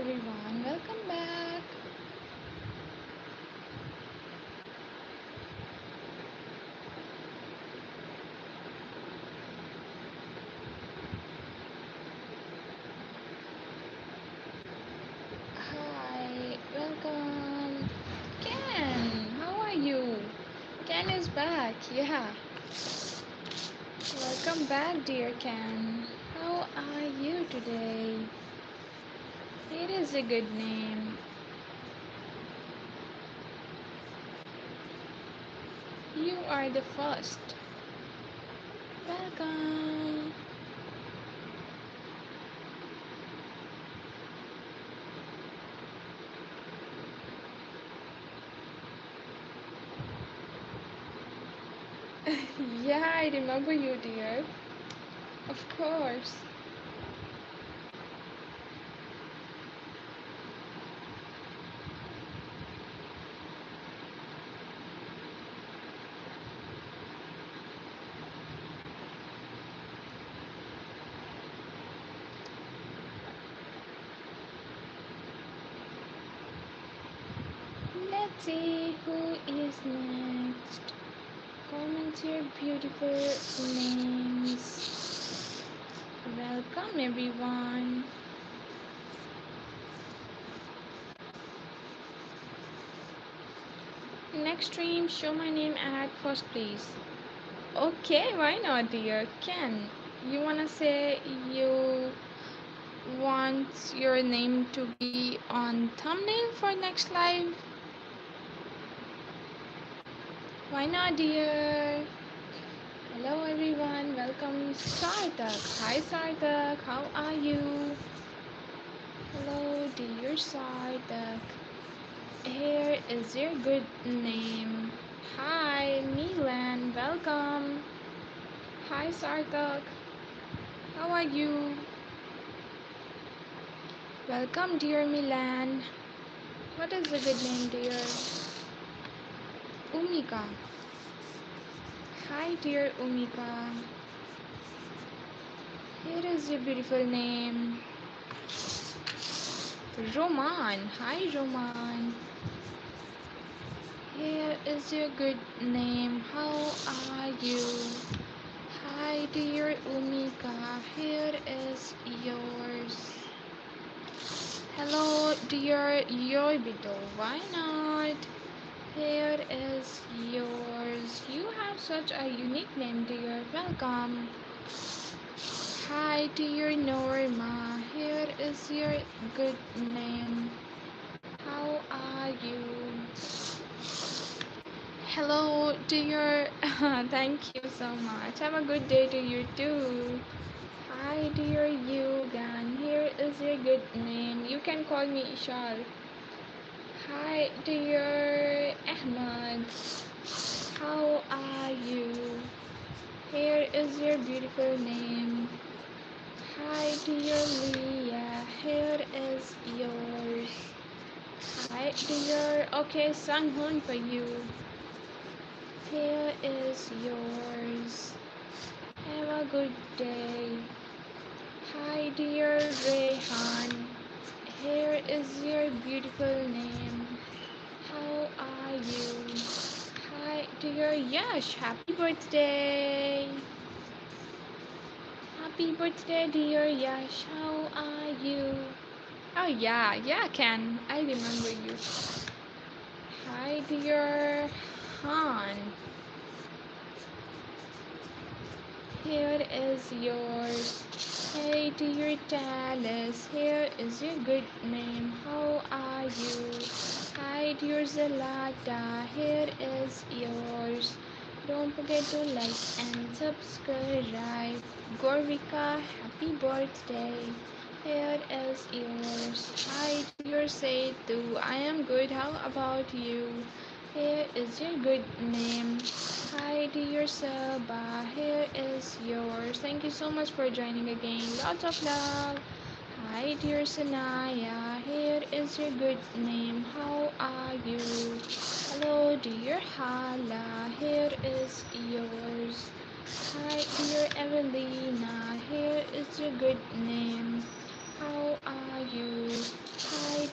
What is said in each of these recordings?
everyone, welcome back. Hi, welcome. Ken, how are you? Ken is back, yeah. Welcome back, dear Ken. How are you today? It is a good name. You are the first. Welcome. Yeah, I remember you, dear. Of course. Let's see who is next. Comment your beautiful names. Welcome everyone. Next stream, show my name at first please. Okay, why not dear? Ken, you wanna say you want your name to be on thumbnail for next live? Why not dear? Hello everyone, welcome Sarthak. Hi Sarthak, how are you? Hello dear Sarthak. Here is your good name. Hi Milan, welcome. Hi Sarthak, how are you? Welcome dear Milan. What is a good name dear? Umika. Hi dear Umika. Here is your beautiful name. Roman. Hi Roman. Here is your good name. How are you? Hi dear Umika. Here is yours. Hello dear Yoibito. Why not? Here is yours. You have such a unique name dear. Welcome. Hi dear Norma. Here is your good name. How are you? Hello, dear. Thank you so much. Have a good day to you too. Hi, dear Yugan. Here is your good name. You can call me Ishal. Hi, dear Ahmad. How are you? Here is your beautiful name. Hi, dear Leah. Here is yours. Hi, dear. Okay, Sanghun for you. Here is yours. Have a good day. Hi, dear Rehan. Here is your beautiful name. How are you? Hi, dear Yash. Happy birthday. Happy birthday, dear Yash. How are you? Oh, yeah, yeah, Ken. I remember you. Hi, dear Han. Here is yours. Hey dear Dallas, here is your good name. How are you? Hi dear Zalata, here is yours. Don't forget to like and subscribe. Gorvika, happy birthday. Here is yours. Hi dear Setu, I am good. How about you? Here is your good name. Hi dear Sabah, here is yours. Thank you so much for joining again. Lots of love. Hi dear Sanaya, here is your good name. How are you? Hello dear Hala, here is yours. Hi dear Evelina, here is your good name. How are you?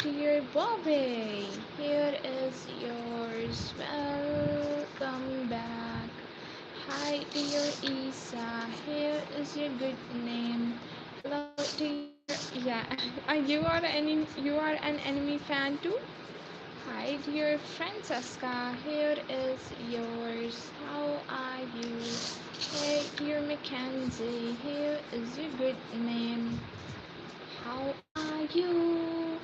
dear Bobby. Here is yours. Welcome back. Hi, dear Isa. Here is your good name. Hello, dear. Yeah, you are an enemy fan too. Hi, dear Francesca. Here is yours. How are you? Hey, dear Mackenzie. Here is your good name. How are you?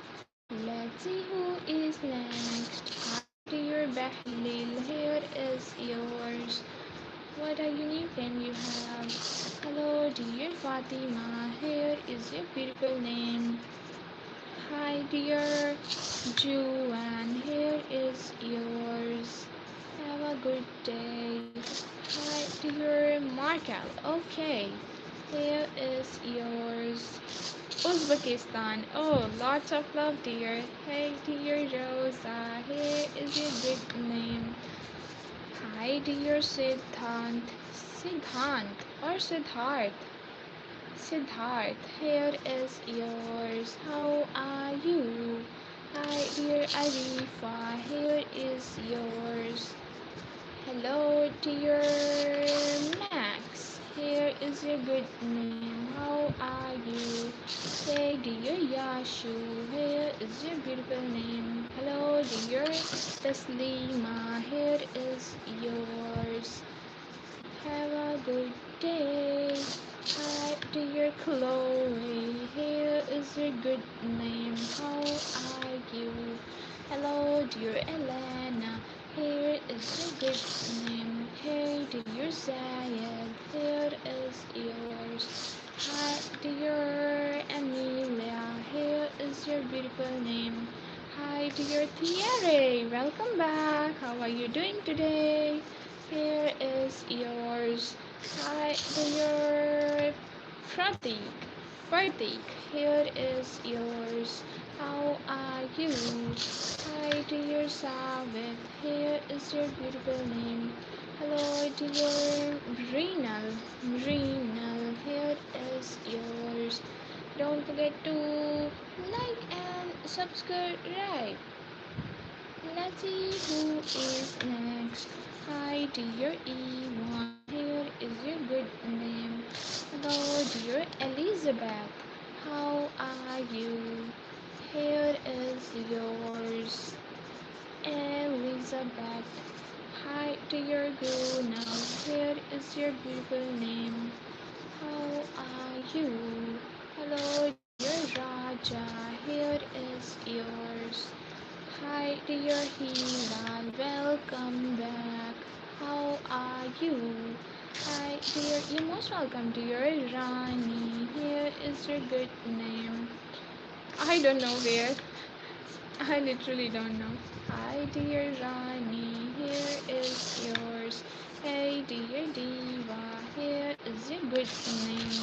Let's see who is next. Hi, dear Bahlil. Here is yours. What a unique name you have. Hello, dear Fatima. Here is your beautiful name. Hi, dear Juan. Here is yours. Have a good day. Hi, dear Markel. Okay, here is yours. Uzbekistan. Oh, lots of love, dear. Hey, dear Rosa. Here is your good name. Hi, dear Siddhant. Siddhant or Siddharth. Siddharth, here is yours. How are you? Hi, dear Arifa. Here is yours. Hello, dear Max. Here is your good name. How are you? Hey, dear Yashu. Here is your beautiful name. Hello, dear Taslima. Here is yours. Have a good day. Hi, dear Chloe. Here is your good name. How are you? Hello, dear Elena. Here is your good name. Hey, dear Zayed. Here is yours. Hi, dear Amelia. Here is your beautiful name. Hi, dear Thierry. Welcome back. How are you doing today? Here is yours. Hi, dear Pratik. Pratik, here is yours. How are you? Hi, dear Savit. Here is your beautiful name. Hello, dear Brinal. Brinal, here is yours. Don't forget to like and subscribe. Let's see who is next. Hi, dear Ewan. Here is your good name. Hello, dear Elizabeth. How are you? Here is yours, Elizabeth. Hi, dear Gunnar. Here is your beautiful name. How are you? Hello, dear Raja. Here is yours. Hi, dear Hilal. Welcome back. How are you? Hi, dear. You're most welcome, dear Rani. Here is your good name. I don't know where. I literally don't know. Hi, dear Rani. Here is yours. Hey, dear Diva. Here is your good name.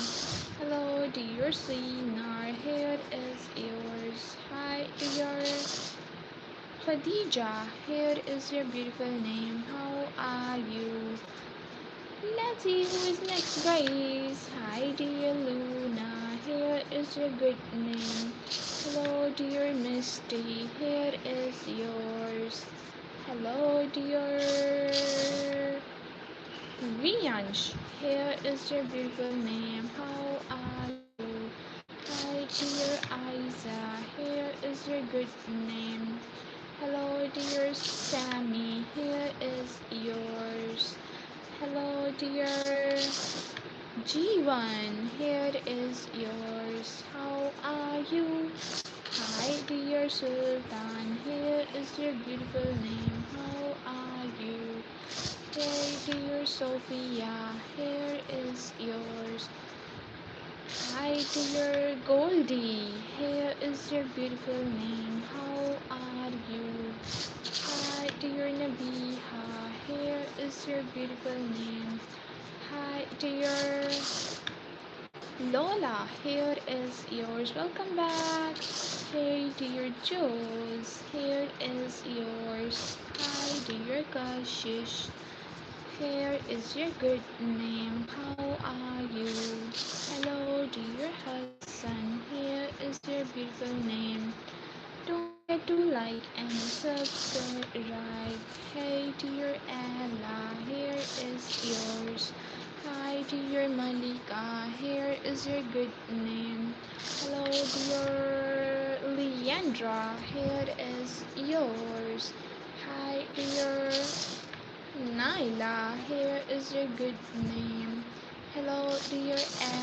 Hello, dear Sinar. Here is yours. Hi, dear Khadija, here is your beautiful name. How are you? Let's see who is next, guys. Hi, dear Luna. Here is your good name. Hello, dear Misty. Here is yours. Hello, dear Viansh. Here is your beautiful name. How are you? Hi, dear Isa. Here is your good name. Hello, dear Sammy. Here is yours. Hello, dear G1. Here is yours. How are you? Hi, dear Sultan. Here is your beautiful name. How are you? Hey, dear Sophia. Here is yours. Hi, dear Goldie. Here is your beautiful name. How are you? Hi, dear Nabiha. Here is your beautiful name. Hi, dear Lola. Here is yours. Welcome back. Hey, dear Jules. Here is yours. Hi, dear Kashish. Here is your good name. How are you? Hello, dear Hassan. Here is your beautiful name. Don't dear Malika, here is your good name. Hello, dear Leandra, here is yours. Hi, dear Naila, here is your good name. Hello, dear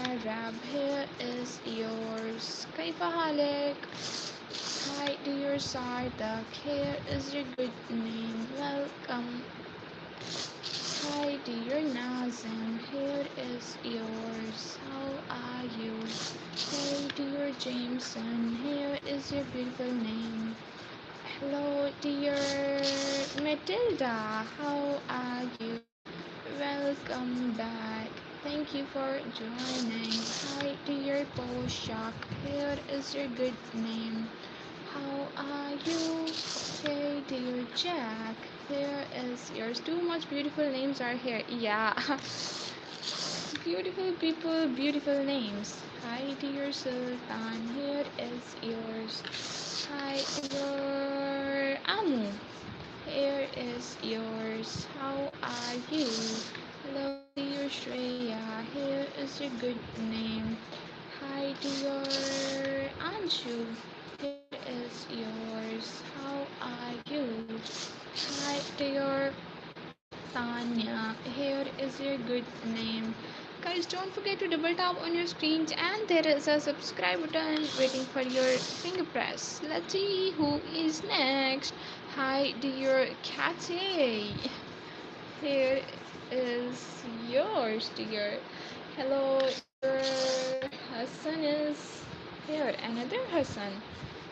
Arab, here is yours. Kaifa halik? Hi, dear Sardak, here is your good name. Welcome. Hi, dear Nazim, here is yours. How are you? Hey, dear Jameson, here is your beautiful name. Hello, dear Matilda, how are you? Welcome back. Thank you for joining. Hi, dear Poshak, here is your good name. How are you? Hey, dear Jack, here is yours. Too much beautiful names are here. Yeah. Beautiful people, beautiful names. Hi, dear Sultan, here is yours. Hi, dear Amu, here is yours. How are you? Hello, dear Shreya, here is your good name. Hi, dear Anshu, here is yours. How are you? Hi, dear Tanya, here is your good name. Guys, don't forget to double tap on your screens, and there is a subscribe button waiting for your finger press. Let's see who is next. Hi, dear Cathy. Here is yours, dear. Hello, dear Hassan is here. Another Hassan.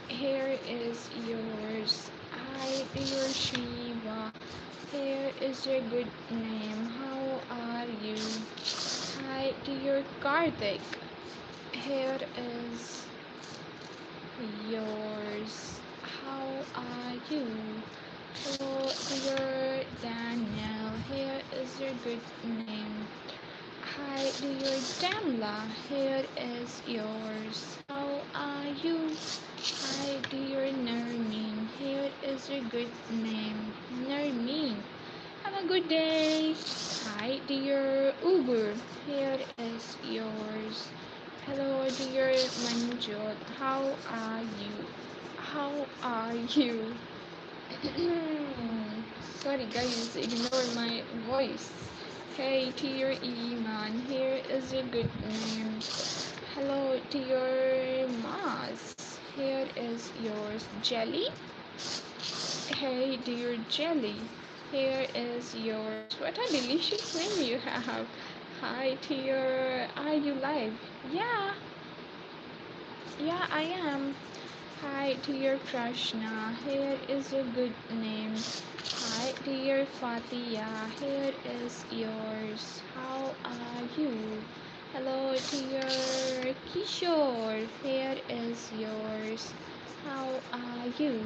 Here is yours. Hi, dear Shiva. Here is your good name. How are you? Hi, dear Karthik. Here is yours. How are you? Hello, dear Daniel. Here is your good name. Hi, dear Damla. Here is yours. How are you? Hi, dear Nermeen. Here is your good name. Nermeen. Have a good day. Hi, dear Uber. Here is yours. Hello, dear Manjot. How are you? How are you? Sorry, guys, ignore my voice. Hey, dear Iman. Here is your good name. Hello, dear Maz. Here is yours. Jelly? Hey, dear Jelly. Here is yours. What a delicious name you have. Hi, dear. Are you live? Yeah, yeah, I am. Hi, dear Krishna. Here is your good name. Hi, dear Fatia. Here is yours. How are you? Hello, dear Kishore. Here is yours. How are you?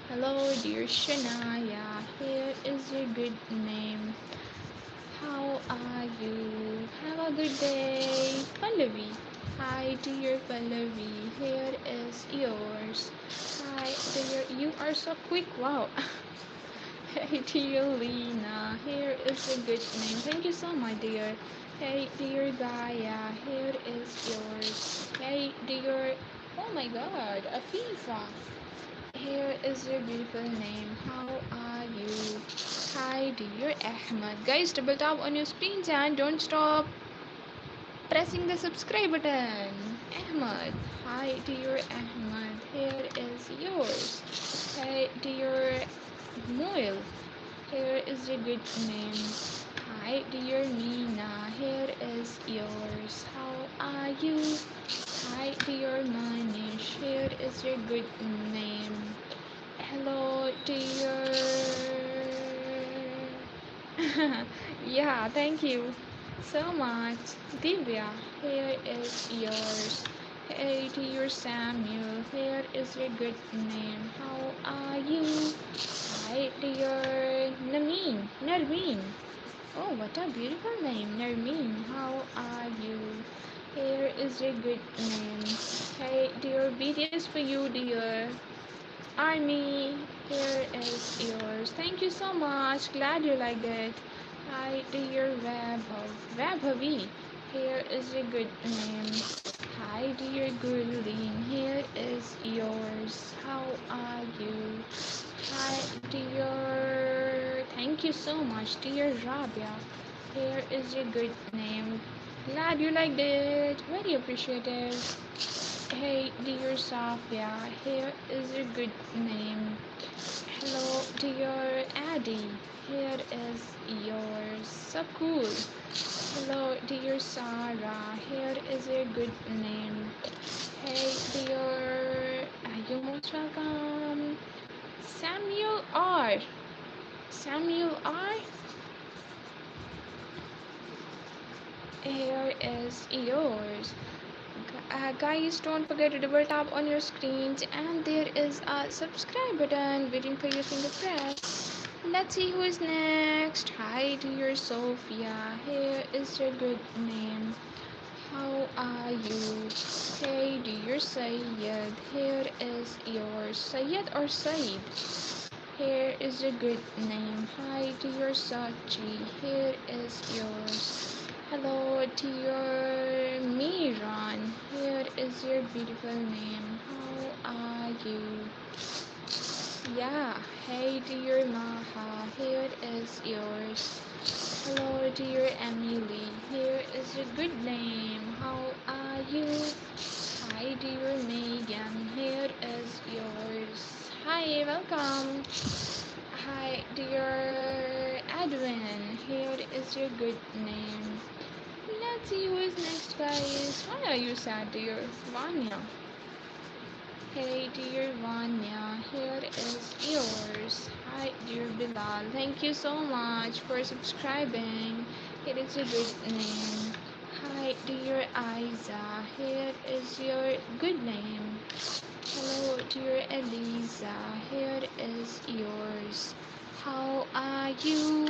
Hello, dear Shania. Here is your good name. How are you? Have a good day. Pallavi. Hi, dear Pallavi. Here is yours. Hi, dear. You are so quick. Wow. Hey, dear Lena. Here is a good name. Thank you so much, dear. Hey, dear Gaia. Here is yours. Hey, dear. Oh my God, Afifa. Here is your beautiful name. How are you? Hi, dear Ahmed. Guys, double tap on your screens and don't stop pressing the subscribe button. Ahmed. Hi, dear Ahmed. Here is yours. Hey, dear Moil. Here is your good name. Hi, dear Nina. Here is yours. How are you? Hi, dear Manish. Here is your good name. Hello, dear. Yeah, thank you so much. Divya, here is yours. Hey, dear Samuel, here is your good name. How are you? Hi, dear Narmeen. Oh, what a beautiful name, Narmeen. How are you? Here is your good name. Hey, dear BTS for you, dear. Army, here is yours. Thank you so much. Glad you liked it. Hi, dear Vaibhavi. Here is a good name. Hi, dear Gurleen. Here is yours. How are you? Hi, dear. Thank you so much, dear Rabia. Here is a good name. Glad you liked it. Very appreciative. Hey, dear Safia. Here is a good name. Hello, dear Addie. Here is yours. So cool. Hello, dear Sarah. Here is a good name. Hey, dear. You're most welcome. Samuel R. Samuel R. Here is yours. Guys, don't forget to double tap on your screens, and there is a subscribe button waiting for your finger press. Let's see who is next. Hi, dear Sophia. Here is your good name. How are you? Hey, dear Sayed. Here is yours. Sayed or Said? Here is a good name. Hi, dear Sachi. Here is yours. Hello, dear Miran. Here is your beautiful name. How are you? Yeah. Hey, dear Maha. Here is yours. Hello, dear Emily. Here is a good name. How are you? Hi, dear Megan. Here is yours. Hi, welcome. Hi, dear Edwin. Here is your good name. Let's see who is next, guys. Why are you sad, dear Vanya? Hey, dear Vanya, here is yours. Hi, dear Bilal. Thank you so much for subscribing. It is a good name. Hi, dear Isa. Here is your good name. Hello, dear Eliza. Here is yours. How are you?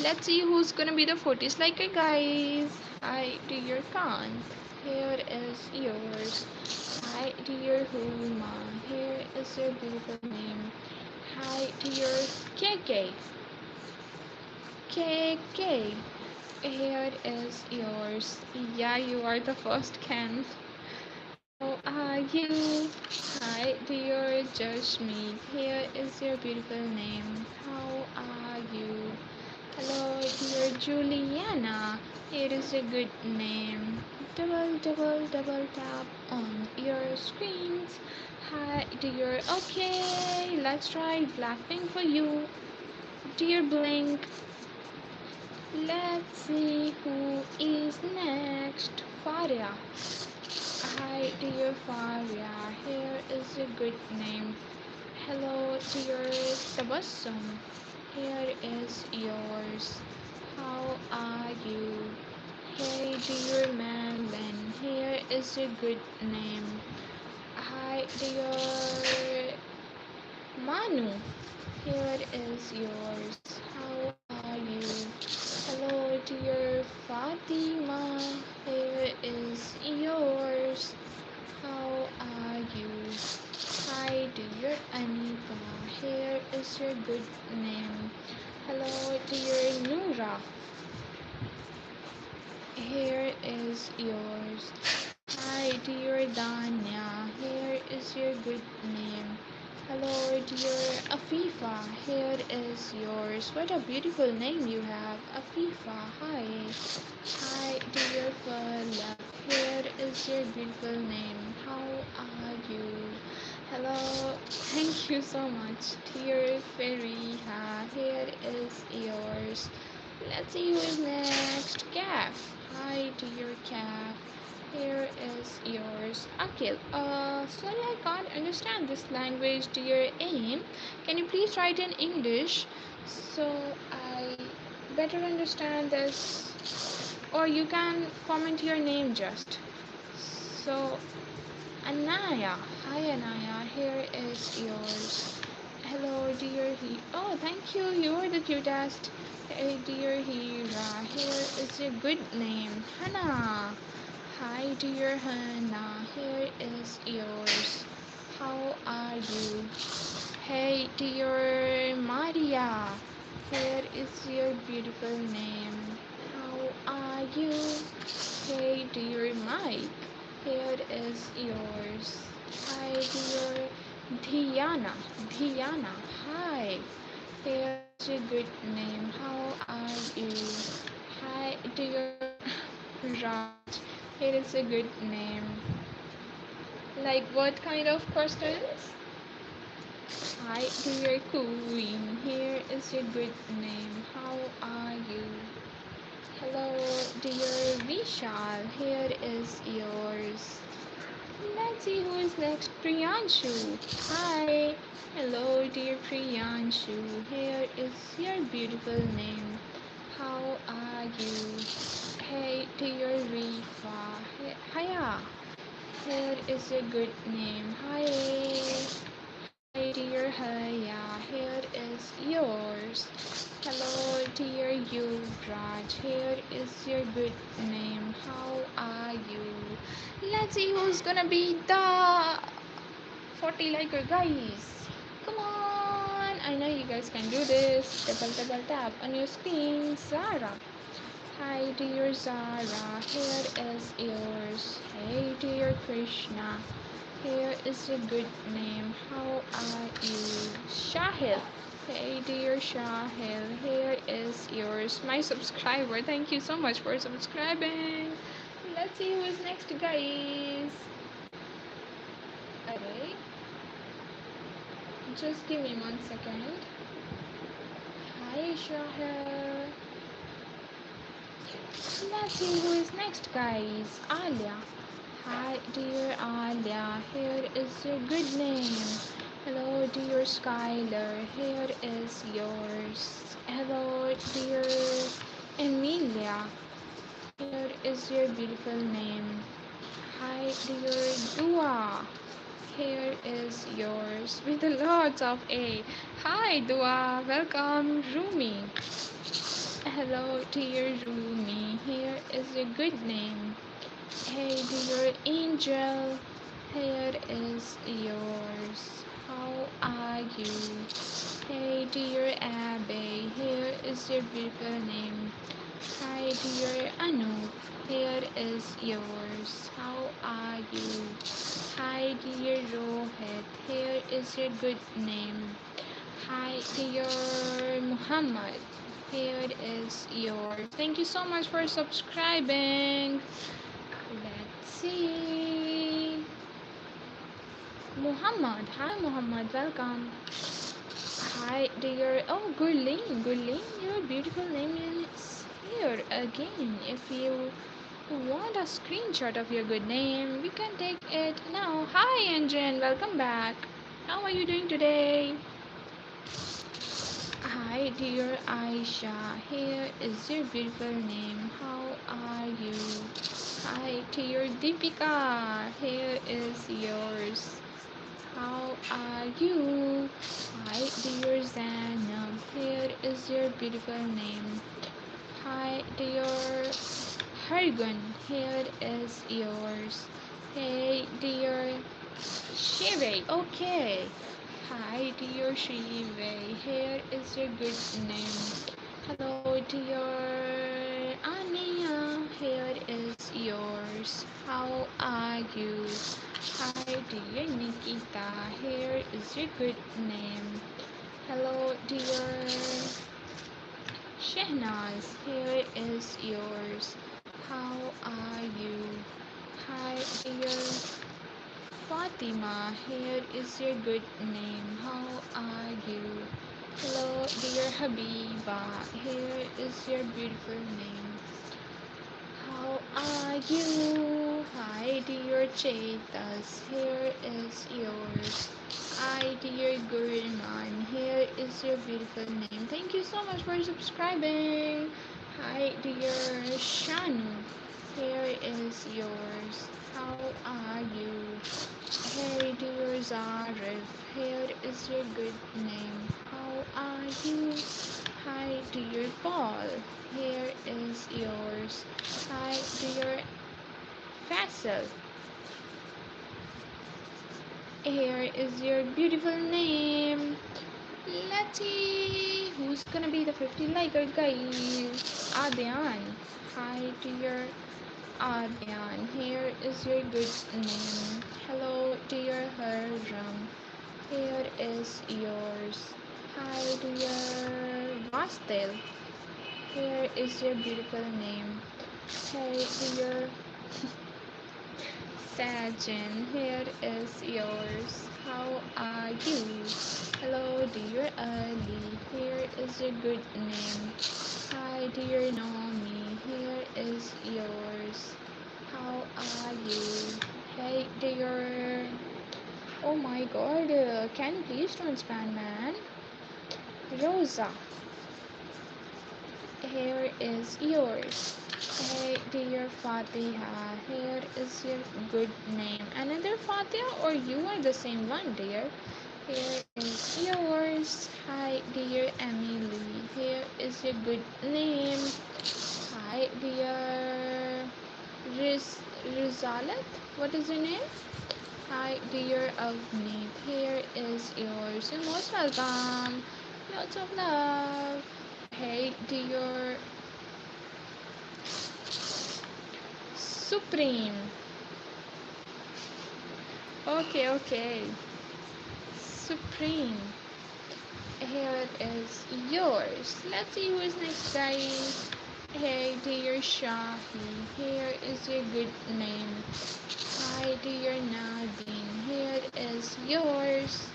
Let's see who's gonna be the 40s liker, guys. Hi, dear Khan. Here is yours. Hi, dear Huma. Here is your beautiful name. Hi, dear KK. KK. Here is yours. Yeah, you are the first Ken. How are you? Hi, dear Joshmi. Here is your beautiful name. How are you? Hello, dear Juliana. It is a good name. Double tap on your screens. Hi, dear. Okay, let's try Blackpink for you. Dear Blink, let's see who is next. Faria. Hi, dear Faria. Here is a good name. Hello, dear Tabassum. Here is yours. How are you? Hey, dear Madeline. Here is a good name. Hi, dear Manu. Here is yours. How are you? Hello, dear Fatima. Here is yours. How are you? Hi, dear Anita. Here is your good name. Hello, dear Noora. Here is yours. Hi, dear Danya. Here is your good name. Hello, dear Afifa. Here is yours. What a beautiful name you have, Afifa. Hi. Hi, dear Philip. Here is your beautiful name. How are you? Hello. Thank you so much, dear Fariha. Here is yours. Let's see who is next. Calf. Hi, dear Calf. Here is yours. Akhil. Sorry, I can't understand this language, dear Aim. Can you please write in English so I better understand this? Or you can comment your name just. So, Anaya. Hi, Anaya. Here is yours. Hello, dear he. Oh, thank you. You're the cutest. Hey, dear Hira. Here is your good name. Hannah. Hi, dear Hannah. Here is yours. How are you? Hey, dear Maria. Here is your beautiful name. How are you? Hey dear Mike, here is yours. Hi dear Diana. Diana, hi. Here is your good name. How are you? Hi dear Raj. Here is a good name. Like what kind of questions? Hi dear Queen. Here is your good name. How are you? Hello, dear Vishal. Here is yours. Let's see who is next. Priyanshu. Hi. Hello, dear Priyanshu. Here is your beautiful name. How are you? Hey, dear Rifa. Hiya. Here is a good name. Hi. Hi, dear Haya. Here is yours. Hello, dear Yuvraj. Here is your good name. How are you? Let's see who's gonna be the 40 liker guys. Come on! I know you guys can do this. Double tap on your screen. Zara. Hi, dear Zara. Here is yours. Hey, dear Krishna. Here is a good name. How are you? Shahil. Hey dear Shahil, here is yours. My subscriber. Thank you so much for subscribing. Let's see who is next, guys. Okay, just give me 1 second. Hi Shahil. Let's see who is next, guys. Alia. Hi, dear Alia. Here is your good name. Hello, dear Skylar. Here is yours. Hello, dear Emilia. Here is your beautiful name. Hi, dear Dua. Here is yours with lots of A. Hi, Dua. Welcome, Rumi. Hello, dear Rumi. Here is your good name. Hey dear angel, here is yours. How are you? Hey dear Abby, here is your beautiful name. Hi dear Anu, here is yours. How are you? Hi dear Rohit, here is your good name. Hi dear Muhammad, here is yours. Thank you so much for subscribing. Let's see. Muhammad. Hi, Muhammad. Welcome. Hi, dear. Oh, Gurleen. Gurleen, your beautiful name is here again. If you want a screenshot of your good name, you can take it now. Hi, Engine. Welcome back. How are you doing today? Hi, dear Aisha. Here is your beautiful name. How are you? Hi, dear Deepika. Here is yours. How are you? Hi, dear Zainab. Here is your beautiful name. Hi, dear Hargun. Here is yours. Hey, dear Shive. Okay. Hi, dear Shive. Here is your good name. Hello, dear Ania. Here is yours. How are you? Hi, dear Nikita. Here is your good name. Hello, dear Shehnaz. Here is yours. How are you? Hi, dear Fatima. Here is your good name. How are you? Hello, dear Habiba. Here is your beautiful name. How are you? Hi, dear Chetas. Here is yours. Hi, dear Gurman. Here is your beautiful name. Thank you so much for subscribing. Hi, dear Shanu. Here is yours. How are you? Hey, dear Zarif. Here is your good name. How are you? Hi, dear Paul. Here is yours. Hi, dear Faisal. Here is your beautiful name. Let's see who's gonna be the 50 liker guys. Adyan. Hi, dear Aryan. Here is your good name. Hello, dear Haram. Here is yours. Hi, dear Vastel. Here is your beautiful name. Hey, dear Sajan. Here is yours. How are you? Hello, dear Ali. Here is your good name. Hi, dear Naomi. Here is yours. How are you? Hey, dear. Oh my god, can you please don't spam, man? Rosa. Here is yours. Hey, dear Fatiha. Here is your good name. Another Fatiha, or you are the same one, dear? Here is yours. Hi, dear Emily. Here is your good name. Hi, dear Rizalat. What is your name? Hi, dear Avneet. Here is yours. You're most welcome. Lots of love. Hey, dear Supreme. Okay, okay. Supreme. Here is yours. Let's see who is next, guys. Hey, dear Shahi. Here is your good name. Hi, dear Nadine. Here is yours.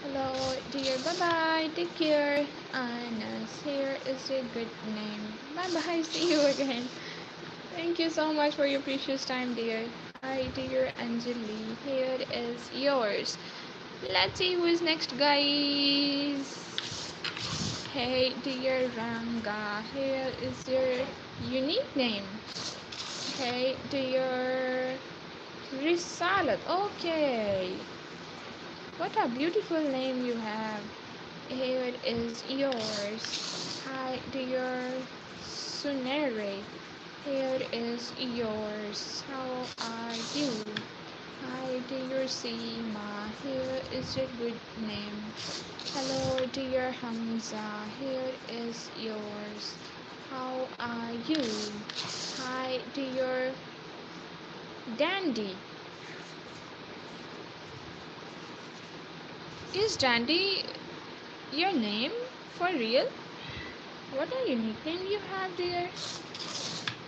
Hello, dear. Bye bye. Take care. Anas. Here is your good name. Bye bye. See you again. Thank you so much for your precious time, dear. Hi, dear Anjali. Here is yours. Let's see who is next, guys. Hey, dear Ranga. Here is your unique name. Hey, dear Risalat. Okay. What a beautiful name you have. Here is yours. Hi, dear Sunere. Here is yours. How are you? Hi, dear Seema. Here is your good name. Hello, dear Hamza. Here is yours. How are you? Hi, dear Dandy. Is Dandy your name for real? What a unique name you have, dear.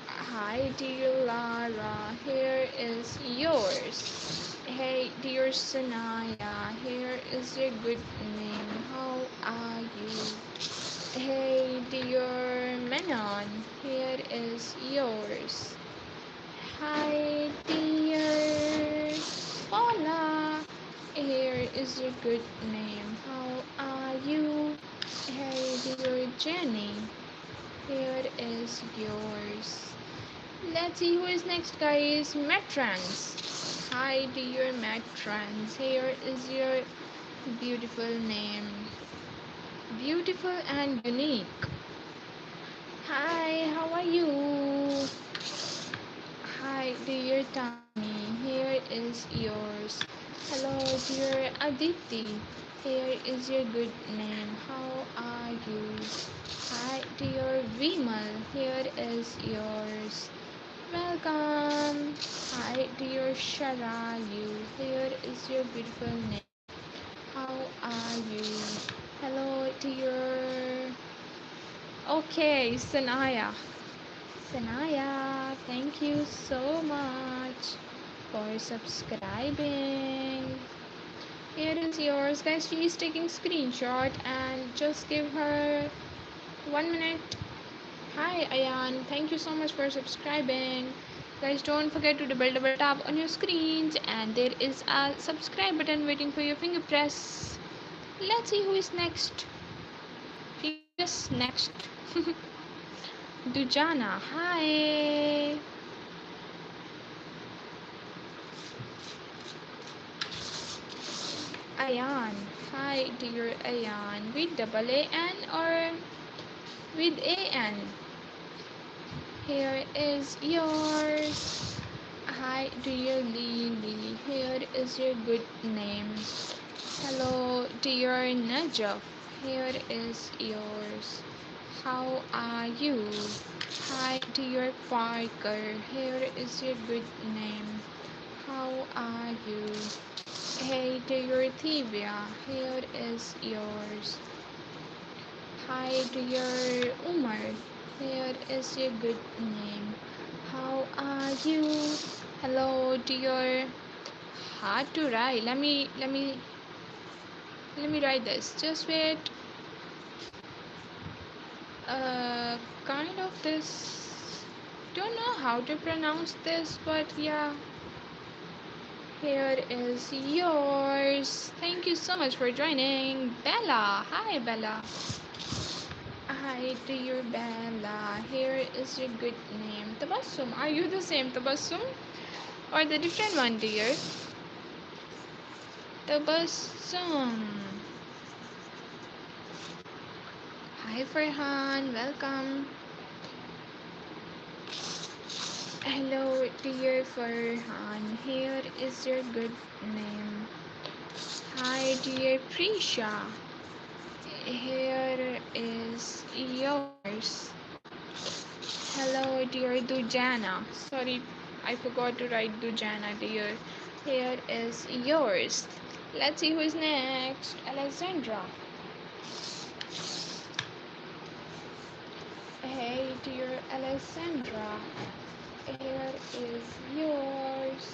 Hi, dear Lara. Here is yours. Hey, dear Sanaya. Here is your good name. How are you? Hey, dear Menon. Here is yours. Hi, dear Paula. Here is your good name. How are you? Hey, dear Jenny. Here is yours. Let's see who is next, guys. Matrans. Hi, dear Matrans. Here is your beautiful name. Beautiful and unique. Hi, how are you? Hi, dear Tani. Here is yours. Hello, dear Aditi. Here is your good name. How are you? Hi, dear Vimal. Here is yours. Welcome. Hi, dear Sharayu. Here is your beautiful name. How are you? Hello, dear. Okay, Sanaya. Sanaya, thank you so much for subscribing. Here is yours, guys. She is taking screenshot and just give her 1 minute. Hi, Ayan. Thank you so much for subscribing. Guys, don't forget to double tap on your screens, and there is a subscribe button waiting for your finger press. Let's see who is next. Fingers next. Dujana, hi. Ayan. Hi, dear Ayan. With double A-N or with A-N? Here is yours. Hi, dear Lily. Here is your good name. Hello, dear Najaf. Here is yours. How are you? Hi, dear Parker. Here is your good name. How are you? Hey, dear Thivia. Here is yours. Hi, dear Umar. Here is your good name. How are you? Hello, dear. Hard to write. Let me write this. Just wait. Uh, kind of this. Don't know how to pronounce this, but yeah. Here is yours. Thank you so much for joining. Bella. Hi, Bella. Hi, dear Bella. Here is your good name. Tabassum. Are you the same Tabassum? Or the different one, dear? Tabassum. Hi, Farhan. Welcome. Hello, dear Farhan. Here is your good name. Hi, dear Prisha. Here is yours. Hello, dear Dujana. Sorry, I forgot to write Dujana, dear. Here is yours. Let's see who's next. Alexandra. Hey, dear Alexandra. Here is yours.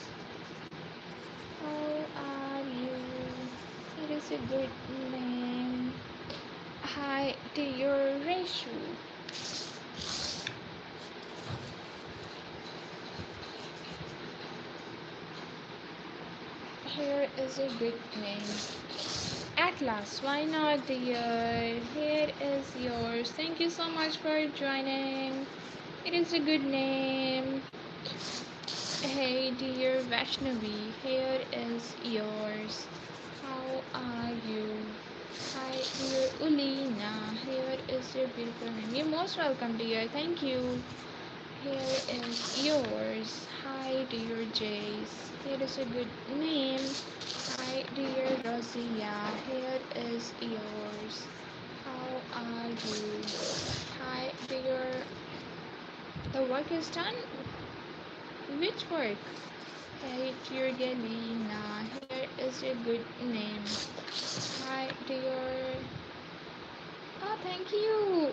How are you? It is a good name. Hi, dear Rachel. Here is a good name. Atlas, why not, dear? Here is yours. Thank you so much for joining. It is a good name. Hey, dear Vaishnavi, here is yours. How are you? Hi, dear Ulina. Here is your beautiful name. You're most welcome, dear. Thank you. Here is yours. Hi, dear Jace. Here is a good name. Hi, dear Rosia. Here is yours. How are you? Hi, dear. The work is done? Which work? Hey, dear Galina. Here is your good name. Hi, dear. Oh, thank you.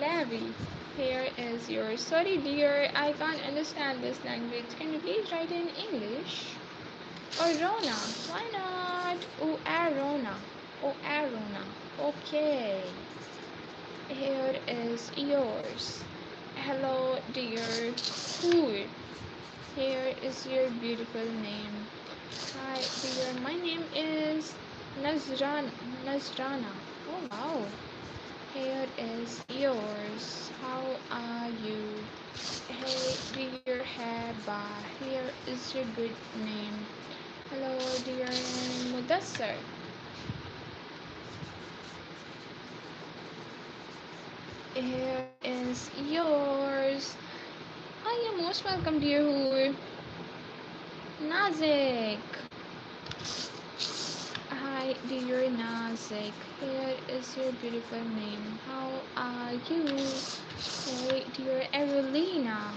Larry. Here is your. Sorry, dear. I can't understand this language. Can you please write in English? Or Rona. Why not? Oh, Arona. Oh, Arona. Okay. Here is yours. Hello, dear. Food. Here is your beautiful name. Hi, dear. My name is Nazrana. Oh, wow. Here is yours. How are you? Hey, dear Heba. Here is your good name. Hello, dear Mudassar. Here is yours. Oh, you're most welcome, dear Hoor. Nazik. Hi, dear Nazik. Here is your beautiful name. How are you? Hey, dear Evelina.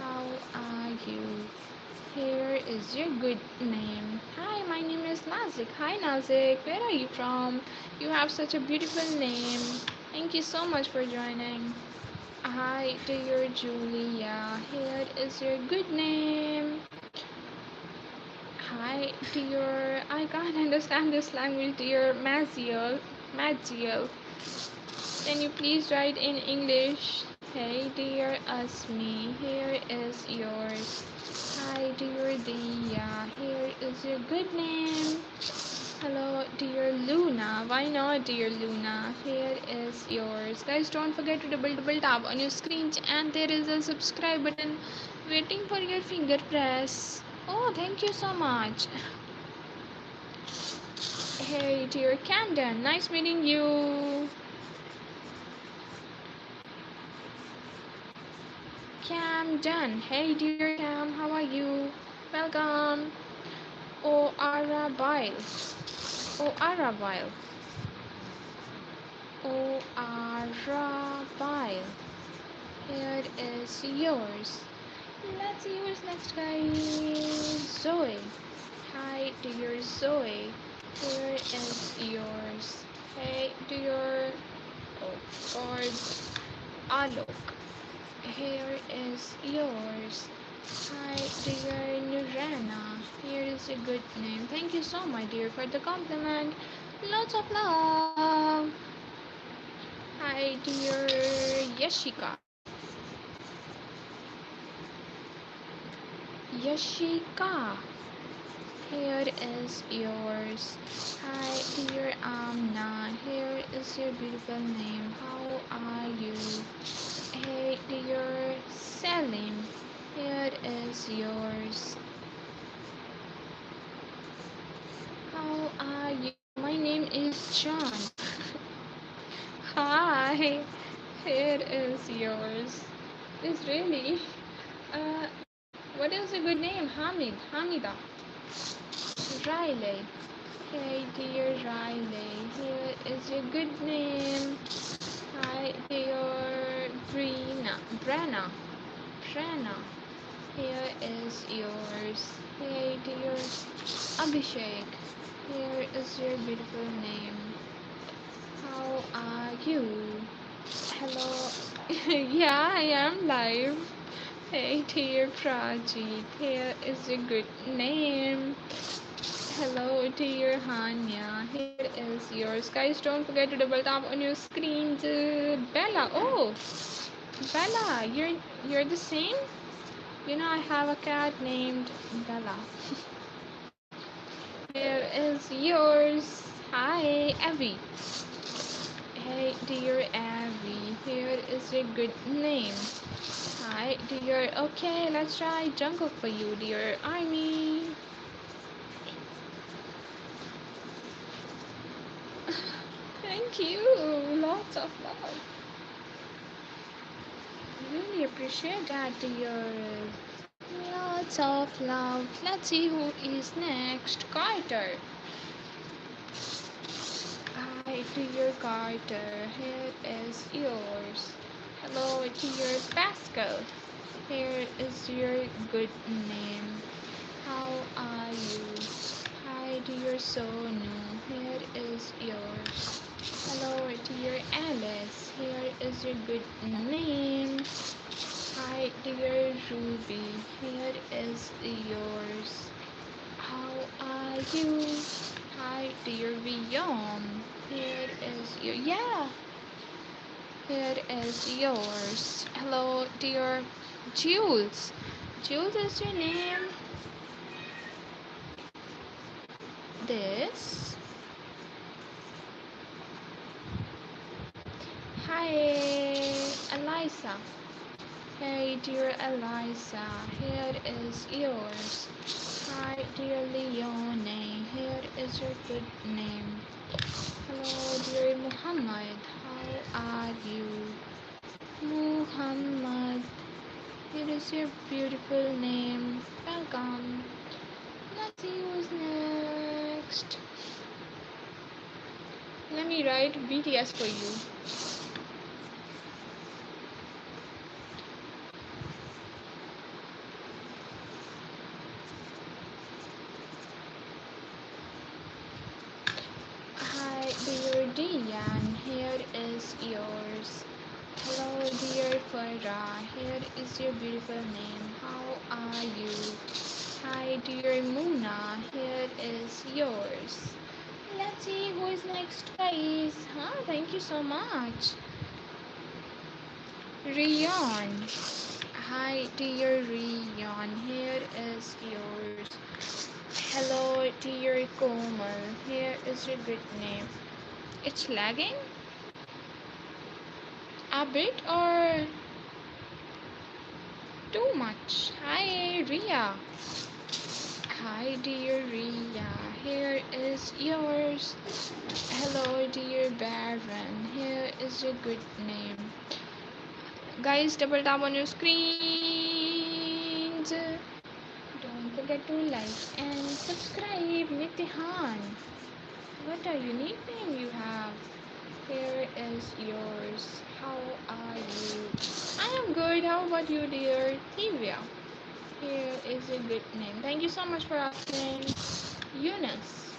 How are you? Here is your good name. Hi, my name is Nazik. Hi, Nazik. Where are you from? You have such a beautiful name. Thank you so much for joining. Hi, dear Julia. Here is your good name. Hi, dear. I can't understand this language, dear Maziel. Maziel. Can you please write in English? Hey, dear Asmi. Here is yours. Hi, dear Dia. Here is your good name. Hello, dear Luna. Why not, dear Luna? Here is yours. Guys, don't forget to double tap on your screen, and there is a subscribe button waiting for your finger press. Oh, thank you so much. Hey, dear Camden. Nice meeting you. Camden. Hey, dear Cam. How are you? Welcome. Oh, Arabil. Oh, Arabil. Oh, Arabil. Here is yours. Let's see who's next, guys. Zoe. Hi, dear Zoe. Here is yours. Hey, dear. Oh, God. Alok. Here is yours. Hi, dear Nurana. Here is a good name. Thank you so much, dear, for the compliment. Lots of love. Hi, dear Yashika. Yashika. Here is yours. Hi, dear Amna. Here is your beautiful name. How are you? Hey, dear Salim. Here is yours. How are you? My name is John. Hi. Here is yours. Is really? Uh, what is a good name? Hamida. Riley. Hey dear Riley, here is your good name. Hi dear Brenna. Here is yours. Hey dear Abhishek, here is your beautiful name. How are you? Hello. Yeah, I am live. Hey dear Prajeet, here is your good name. Hello dear Hanya, here is yours. Guys, don't forget to double tap on your screens. Bella, oh, Bella, you're the same? You know I have a cat named Bella. Here is yours. Hi, Abby. Hey dear Abby, here is your good name. Hi dear. Okay, let's try Jungkook for you, dear Army. Thank you. Lots of love. Really appreciate that, dear. Lots of love. Let's see who is next. Carter. Hi, dear Carter. Here is yours. Hello, dear Pascal. Here is your good name. How are you? Hi, dear Sonu. Here is yours. Hello, dear Alice. Here is your good name. Hi, dear Ruby. Here is yours. How are you? Hi, dear Vion. Here is your Here is yours. Hello, dear Jules. Jules is your name. This. Hi, Eliza. Hey, dear Eliza. Here is yours. Hi, dear Leone. Here is your good name. Hello, dear Muhammad. How are you? Muhammad. Here is your beautiful name. Welcome. Let's see who's next. Let me write BTS for you. Hi, dear Diane. Here is yours. Hello, dear Farah. Here is your beautiful name. How are you? Hi, dear Muna. Here is yours. Let's see who is next, guys. Thank you so much. Rion. Hi, dear Rion. Here is yours. Hello, dear Komal. Here is your good name. It's lagging a bit or too much. Hi, Ria. Hi, dear Ria. Here is yours. Hello, dear Baron. Here is your good name. Guys, double tap on your screens. Don't forget to like and subscribe. Nityan. What a unique name you have. Here is yours. How are you? I am good. How about you, dear Thevia? Here is a good name. Thank you so much for asking. Eunice.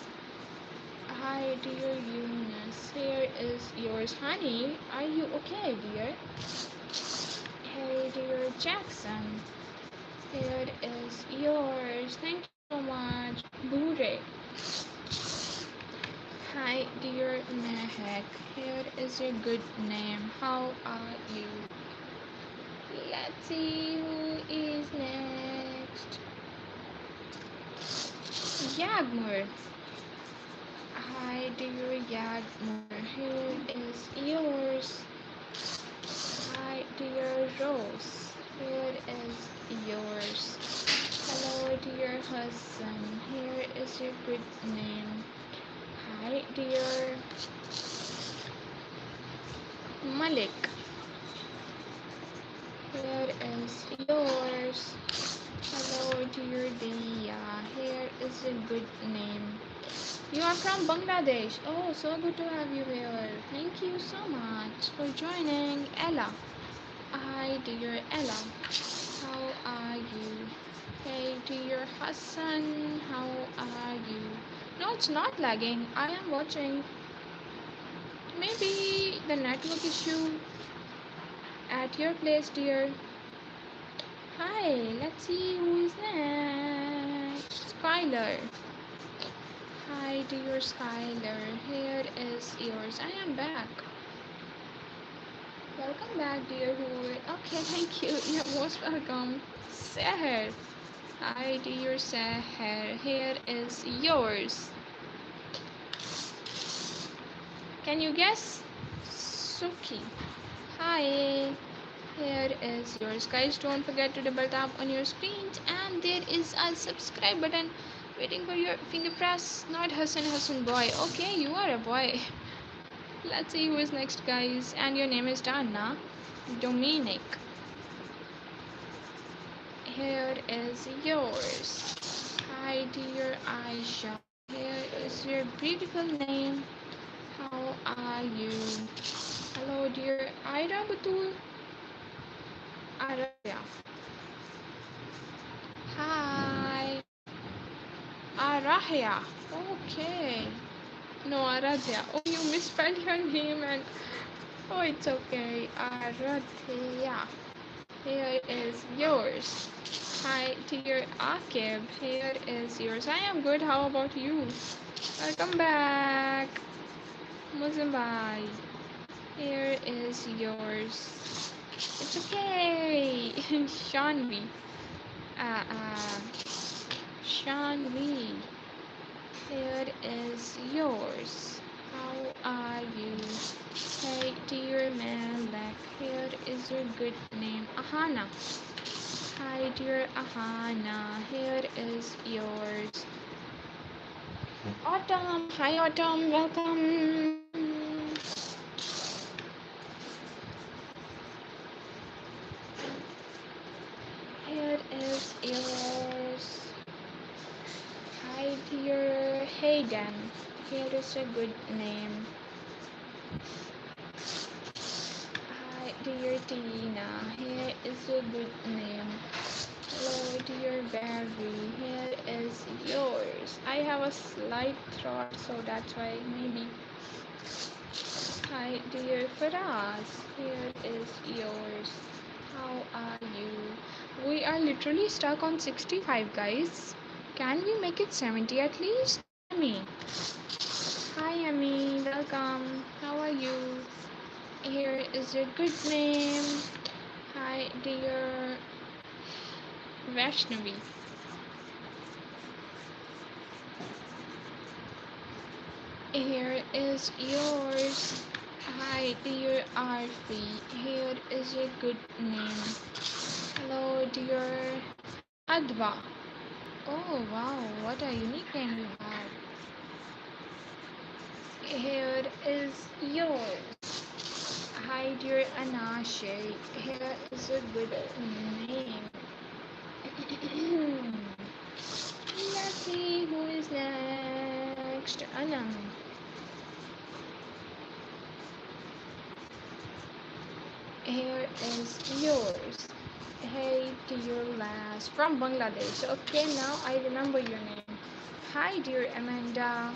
Hi, dear Eunice. Here is yours. Honey, are you okay, dear? Hey, dear Jackson. Here is yours. Thank you so much. Bure. Hi, dear Mehek. Here is your good name. How are you? Let's see who is next. Yagmur. Hi, dear Yagmur. Here is yours. Hi, dear Rose. Here is yours. Hello, dear Hassan. Here is your good name. Hi, dear Malik. Here is yours. Hello, dear Dia. Here is a good name. You are from Bangladesh. Oh, so good to have you here. Thank you so much for joining. Ella. Hi, dear Ella. How are you? Hey, dear Hassan. How are you? No, it's not lagging. I am watching. Maybe the network issue at your place, dear. Hi, let's see who is next. Skylar. Hi, dear Skylar. Here is yours. I am back. Welcome back, dear Hoor. Okay, thank you. You're most welcome. Seher. Hi, dear Seher. Here is yours. Can you guess? Suki. Hi. Here is yours. Guys, don't forget to double tap on your screens, and there is a subscribe button waiting for your finger press. Not Hassan boy. Okay, you are a boy. Let's see who is next, guys. And your name is Dana. Dominic. Here is yours. Hi, dear Aisha. Here is your beautiful name. How are you? Hello, dear Ira Batul. Arabia. Hi. Arahia. Okay. No, Aradhya. Oh, you misspelled your name and oh, it's okay. Aradhya. Here is yours. Hi, dear Akib. Here is yours. I am good. How about you? Welcome back, Muzumbai. Here is yours. It's okay. Shanvi. Uh, uh, Shanvi. Here is yours. How are you? Hey, dear Malak. Here is your good name. Ahana. Hi, dear Ahana. Here is yours. Autumn. Hi, Autumn. Welcome. Here is yours. Hi, dear Hayden. Here is a good name. Hi, dear Tina. Here is a good name. Hello, dear Barry. Here is yours. I have a slight throat, so that's why maybe. Hi, dear Faraz. Here is yours. How are you? We are literally stuck on 65, guys. Can we make it 70 at least? Emmy. Hi, Emmy. Welcome. How are you? Here is your good name. Hi, dear Vaishnavi. Here is yours. Hi, dear Arfi. Here is your good name. Hello, dear Adva. Oh, wow, what a unique name you have. Here is yours. Hi, dear Anashe. Here is a good name. Let's see who is next. Anam. is yours. Hey dear lass from Bangladesh. Okay, now I remember your name. Hi dear Amanda.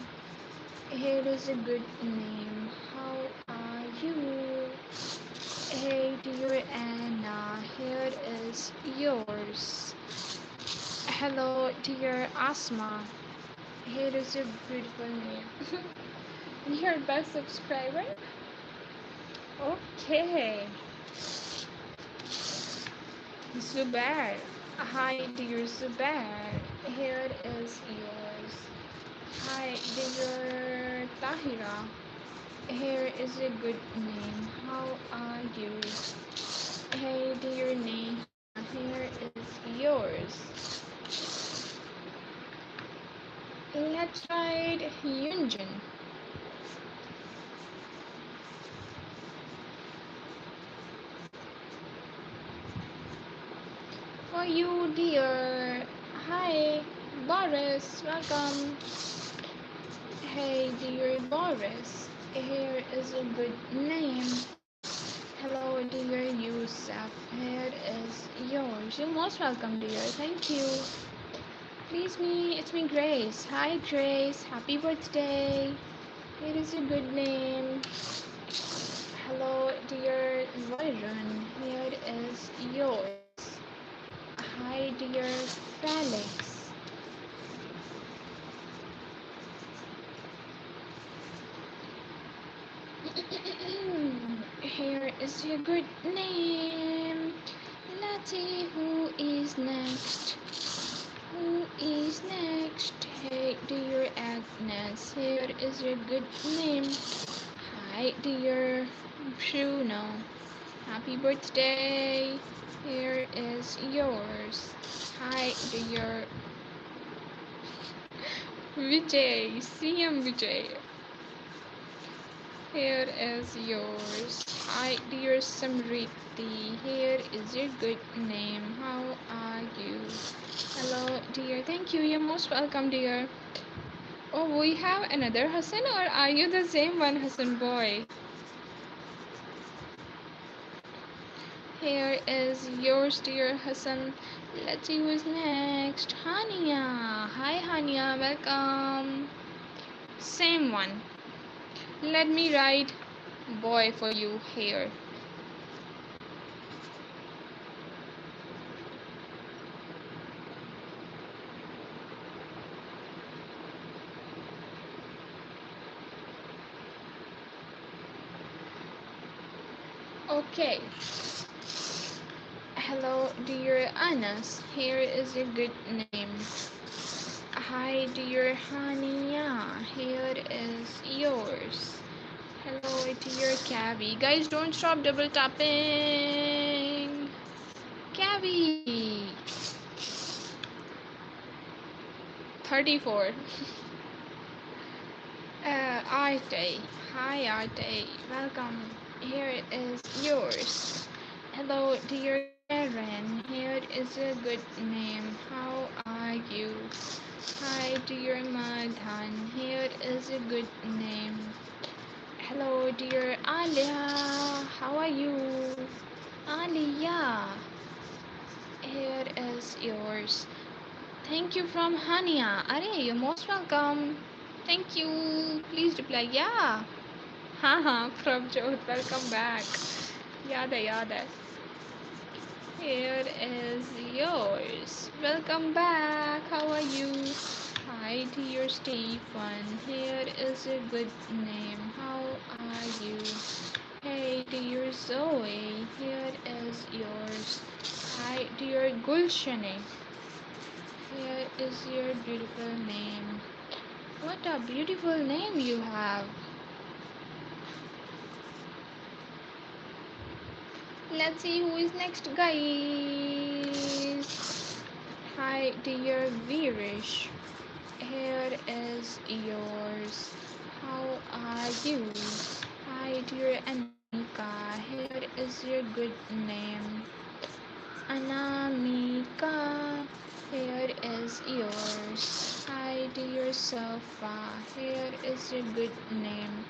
Here is a good name. How are you? Hey dear Anna. Here is yours. Hello dear Asma. Here is a beautiful name. Your best subscriber? Okay. Zubair. Hi dear Zubair. Here is yours. Hi dear Tahira. Here is a good name. How are you? Hey dear Neha. Here is yours. Let's ride Yunjin. For you dear. Hi Boris. Welcome. Hey dear Boris. Here is a good name. Hello dear Yusuf. Here is yours. You're most welcome dear. Thank you. Please me. It's me Grace. Hi Grace. Happy birthday. It is a good name. Hello dear Byron. Here is yours. Hi dear Felix. Here is your good name. Let's see who is next. Who is next? Hey dear Agnes. Here is your good name. Hi dear Bruno. Happy birthday. Here is yours. Hi dear Vijay. CM Vijay. Here is yours. Hi dear Samriti. Here is your good name. How are you? Hello dear. Thank you. You're most welcome dear. Oh, we have another Hassan, or are you the same one, Hassan boy? Here is yours dear Hassan. Let's see who's next. Hania. Hi Hania. Welcome. Same one. Let me write boy for you here. Okay. Hello, dear Anas. Here is a good name. Hi, dear Hania. Here is yours. Hello, dear Cabby. Guys, don't stop double tapping. Cabby. 34. Arte. Hi, Arte. Welcome. Here is yours. Hello, dear Karen. Here is a good name. How are you? Hi, dear Madhan. Here is a good name. Hello, dear Alia. How are you? Alia. Here is yours. Thank you from Hania. Are you're most welcome. Thank you. Please reply. Yeah. Haha, Prabjot. Welcome back. Yada yada. Here is yours. Welcome back. How are you? Hi, dear Stephen. Here is a good name. How are you? Hey, dear Zoe. Here is yours. Hi, dear Gulshane. Here is your beautiful name. What a beautiful name you have. Let's see who is next, guys. Hi, dear Virish. Here is yours. How are you? Hi, dear Anika. Here is your good name. Anamika. Here is yours. Hi, dear Sofa. Here is your good name.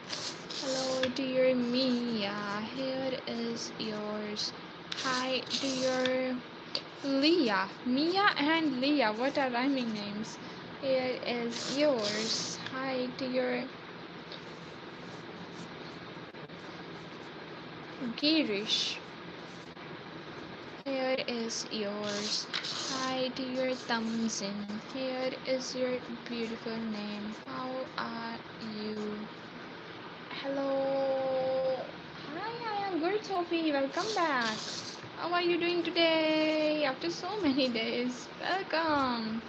Hello, dear Mia. Here is yours. Hi, dear Leah. Mia and Leah, what are rhyming names? Here is yours. Hi, dear Girish. Here is yours. Hi, dear Tamzin. Here is your beautiful name. How are you? Hello. Hi, I am good, Sophie. Welcome back. How are you doing today? After so many days. Welcome.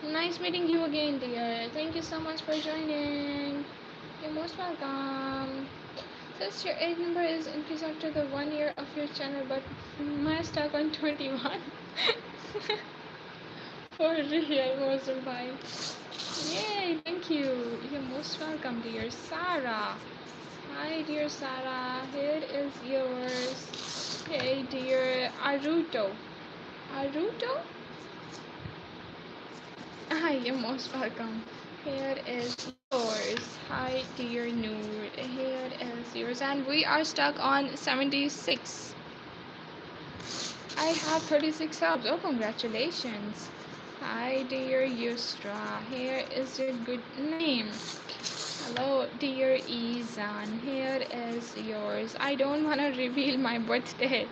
Nice meeting you again, dear. Thank you so much for joining. You're most welcome. Says your age number is increased after the 1 year of your channel, but my stuck on 21. For real, wasn't fine. Yay, thank you. You're most welcome, dear Sarah. Hi, dear Sarah. Here is yours. Hey, dear Aruto. Aruto? Hi, you're most welcome. Here is yours. Hi, dear Noor. Here is yours. And we are stuck on 76. I have 36 subs. Oh, congratulations. Hi, dear Yusra. Here is your good name. Hello, dear Izan. Here is yours. I don't want to reveal my birthday.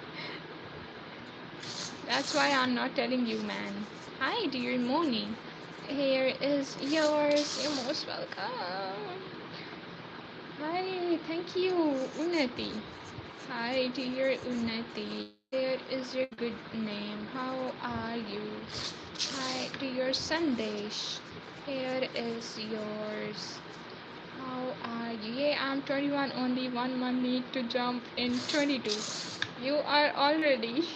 That's why I'm not telling you, man. Hi, dear Moni. Here is yours. You're most welcome. Hi, thank you, Unnati. Hi, dear Unnati. Here is your good name. How are you? Hi, dear Sandesh. Here is yours. How are you? Yeah, I'm 21. Only 1 month need to jump in 22. You are already.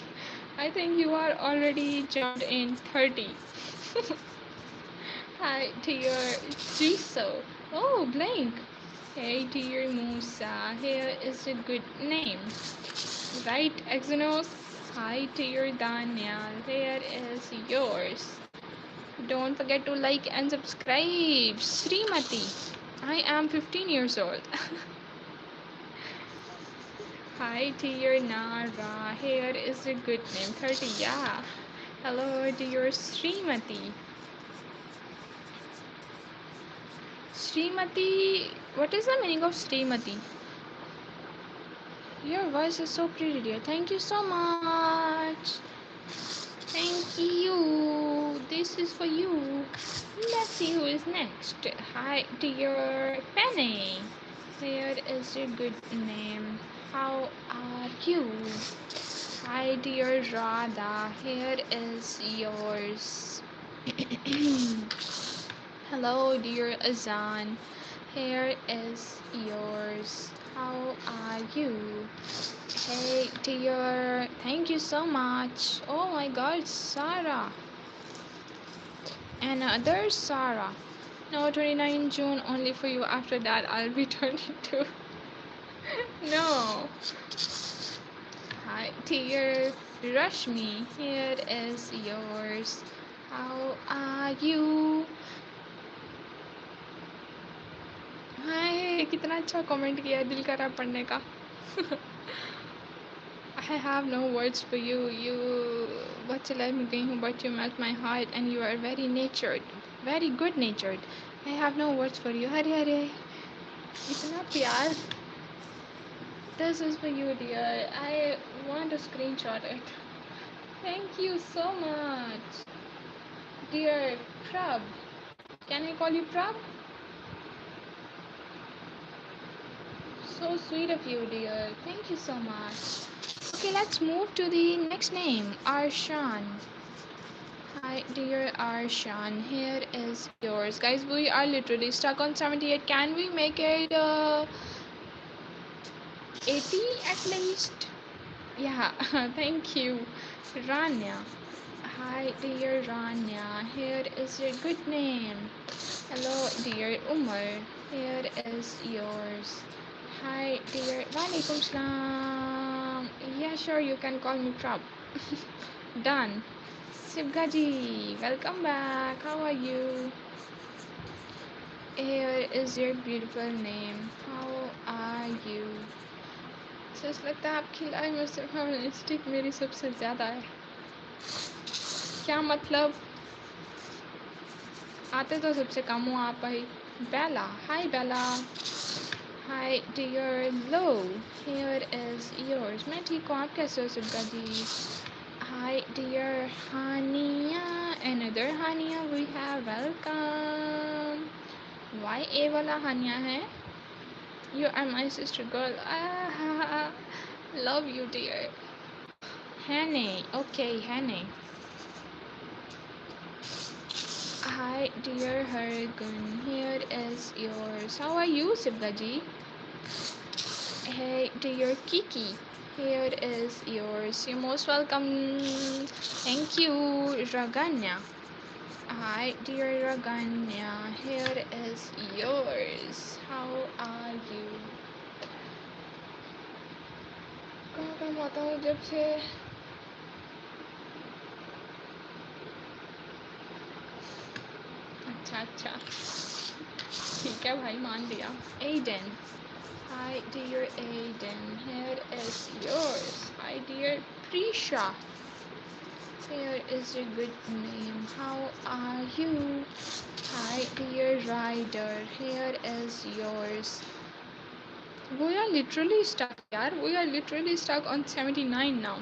I think you are already jumped in 30. Hi, dear Jiso. Oh, Blink. Hey, dear Musa. Here is a good name. Right, Exynos? Hi, dear Daniel. Here is yours. Don't forget to like and subscribe. Srimati. I am 15 years old. Hi, dear Nara. Here is a good name. 30, yeah. Hello, dear Srimati. Srimati, what is the meaning of Srimati? Your voice is so pretty, dear. Thank you so much. Thank you. This is for you. Let's see who is next. Hi, dear Penny. Here is your good name. How are you? Hi, dear Radha. Here is yours. Hello, dear Azan. Here is yours. How are you? Hey, dear. Thank you so much. Oh my god, Sarah. Another Sarah. No, 29 June only for you. After that, I'll be 22. No. Hi, dear Rashmi. Here is yours. How are you? हाय कितना अच्छा comment किया है दिल करा पढ़ने का I have no words for you. You बहुत चला मैं गई हूँ but you melt my heart and you are very natured, very good natured. I have no words for you. Hare Hare इतना प्यार. This is for you, dear. I want to screenshot it. Thank you so much, dear Prab. Can I call you Prab? So sweet of you, dear. Thank you so much. Okay, let's move to the next name, Arshan. Hi, dear Arshan. Here is yours. Guys, we are literally stuck on 78. Can we make it 80 at least? Yeah, thank you. Rania. Hi, dear Rania. Here is your good name. Hello, dear Umar. Here is yours. Hi, dear. Walaikum salam. Yeah, sure, you can call me Prab. Done. Sibgaji, welcome back. How are you? Here is your beautiful name. How are you? सच लगता है आपकी life में सिर्फ mistake मेरी सबसे ज़्यादा है। क्या मतलब? आते तो सबसे कम हो आप भाई। Bella, hi Bella. Hi dear लो, हियर इज योर्स। मैं ठीक हूँ, आप कैसे हो Subah ji? Hi dear Haniya, another Haniya we have welcome. Y A वाला हानिया है? You are my sister girl. Ah, love you, dear. Hanny. Okay, Hanny. Hi, dear Hargun. Here is yours. How are you, Siblaji? Hey, dear Kiki. Here is yours. You're most welcome. Thank you, Raganya. Hi, dear Raganya. Here is yours. How are you? कहाँ आता हूँ जब से अच्छा अच्छा ठीक है भाई मान लिया Aiden. Hi dear Aiden, here is yours. Hi dear Prisha, here is your good name. How are you? Hi dear Ryder, here is yours. We are literally stuck yaar, we are literally stuck on 79 now.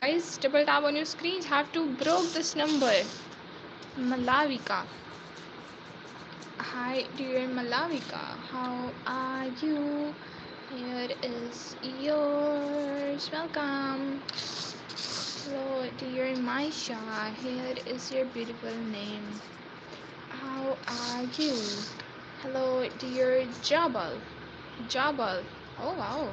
Guys, double tap on your screens, have to broke this number. Malavika. Hi dear Malavika, how are you? Here is yours. Welcome. Hello dear Maisha, here is your beautiful name. How are you? Hello dear Jabal. Jabal. Oh wow.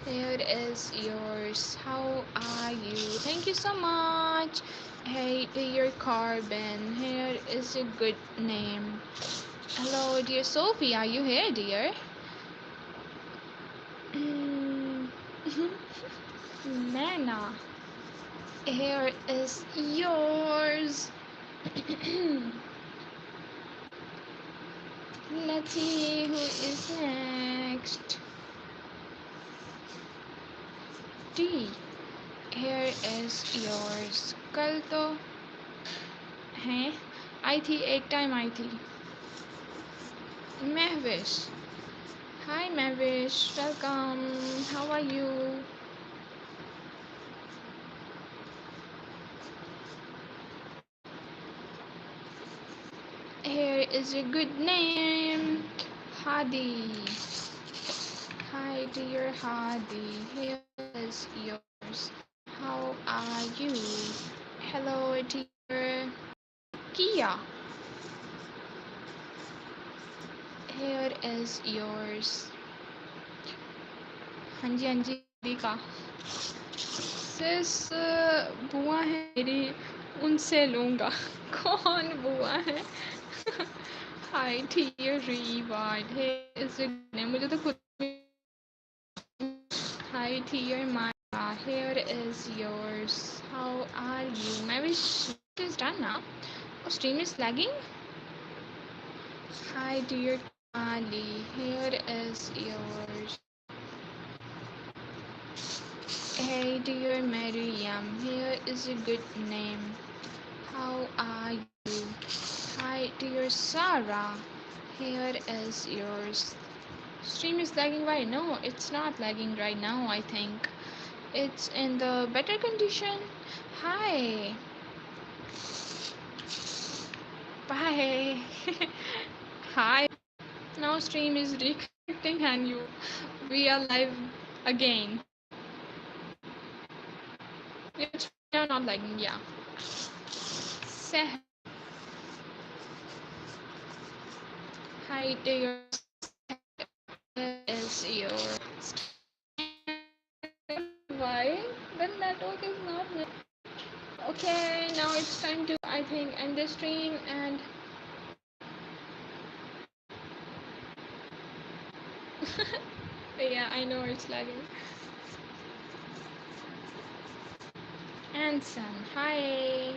Here is yours. How are you? Thank you so much. Hey dear Carbon, here is a good name. Hello, dear Sophie. Are you here, dear? Nana, here is yours. Let's see who is next. D, here is yours. कल तो हैं आई थी एक time I थी Mahwish. Hi Mahvish, welcome. How are you? Here is your good name, Hadi. Hi dear Hadi, here is yours. How are you? Hello dear Kia, here is yours. हाँ जी हाँ जी दीका सिस बुआ है मेरी, उनसे लूँगा. कौन बुआ है? Hi dear reward, here is your name. मुझे तो खुद. Hi dear Maya, here is yours. How are you? My wish is done now. Oh, stream is lagging. Hi dear Ali, here is yours. Hey dear Mariam, here is a good name. How are you? Hi dear Sarah, here is yours. Stream is lagging. Why? No, it's not lagging right now, I think. It's in the better condition. Hi. Bye. Hi. Now stream is reconnecting and we are live again. It's not lagging, yeah. Say hi dear. Is your why? The network is not. Okay, now it's time to I think end the stream and yeah, I know it's lagging. Anson, hi.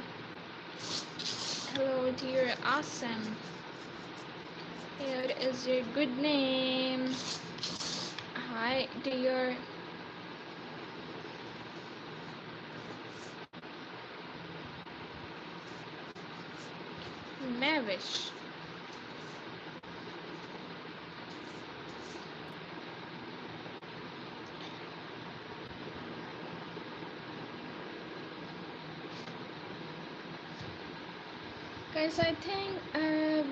Hello, dear awesome. Here is your good name. Hi, dear Mavish. Guys, I think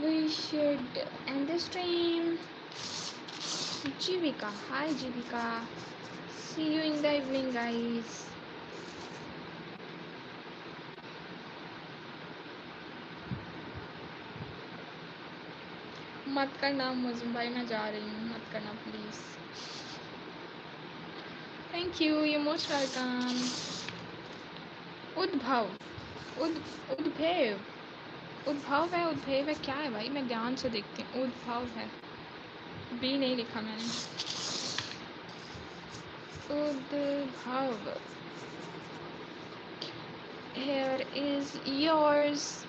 we should end the stream. Jivika, hi Jivika. See you in the evening, guys. मत करना मुझे भाई, मैं जा रही हूँ, मत करना please. Thank you, you're most welcome. उद्भव, उद्भव, उद्भव है, उद्भव है, क्या है भाई? मैं ध्यान से देखती हूँ. उद्भव है, बी नहीं लिखा मैंने. उद्भव, here is yours.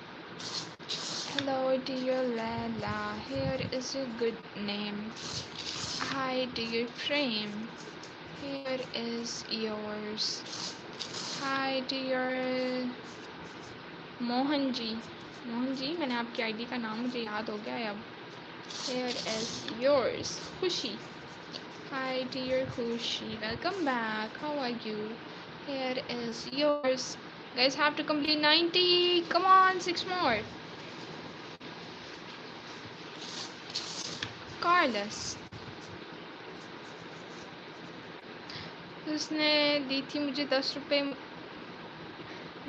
Hello dear Lala, here is a good name. Hi dear frame, here is yours. Hi dear Mohan ji. Mohan ji, मैंने आपकी आईडी का नाम मुझे याद हो गया है अब. Here is yours. खुशी. Hi dear Khushi, welcome back. How are you? Here is yours. Guys have to complete 90. Come on, 6 more. Carlos. उसने दी थी मुझे 10 रुपये.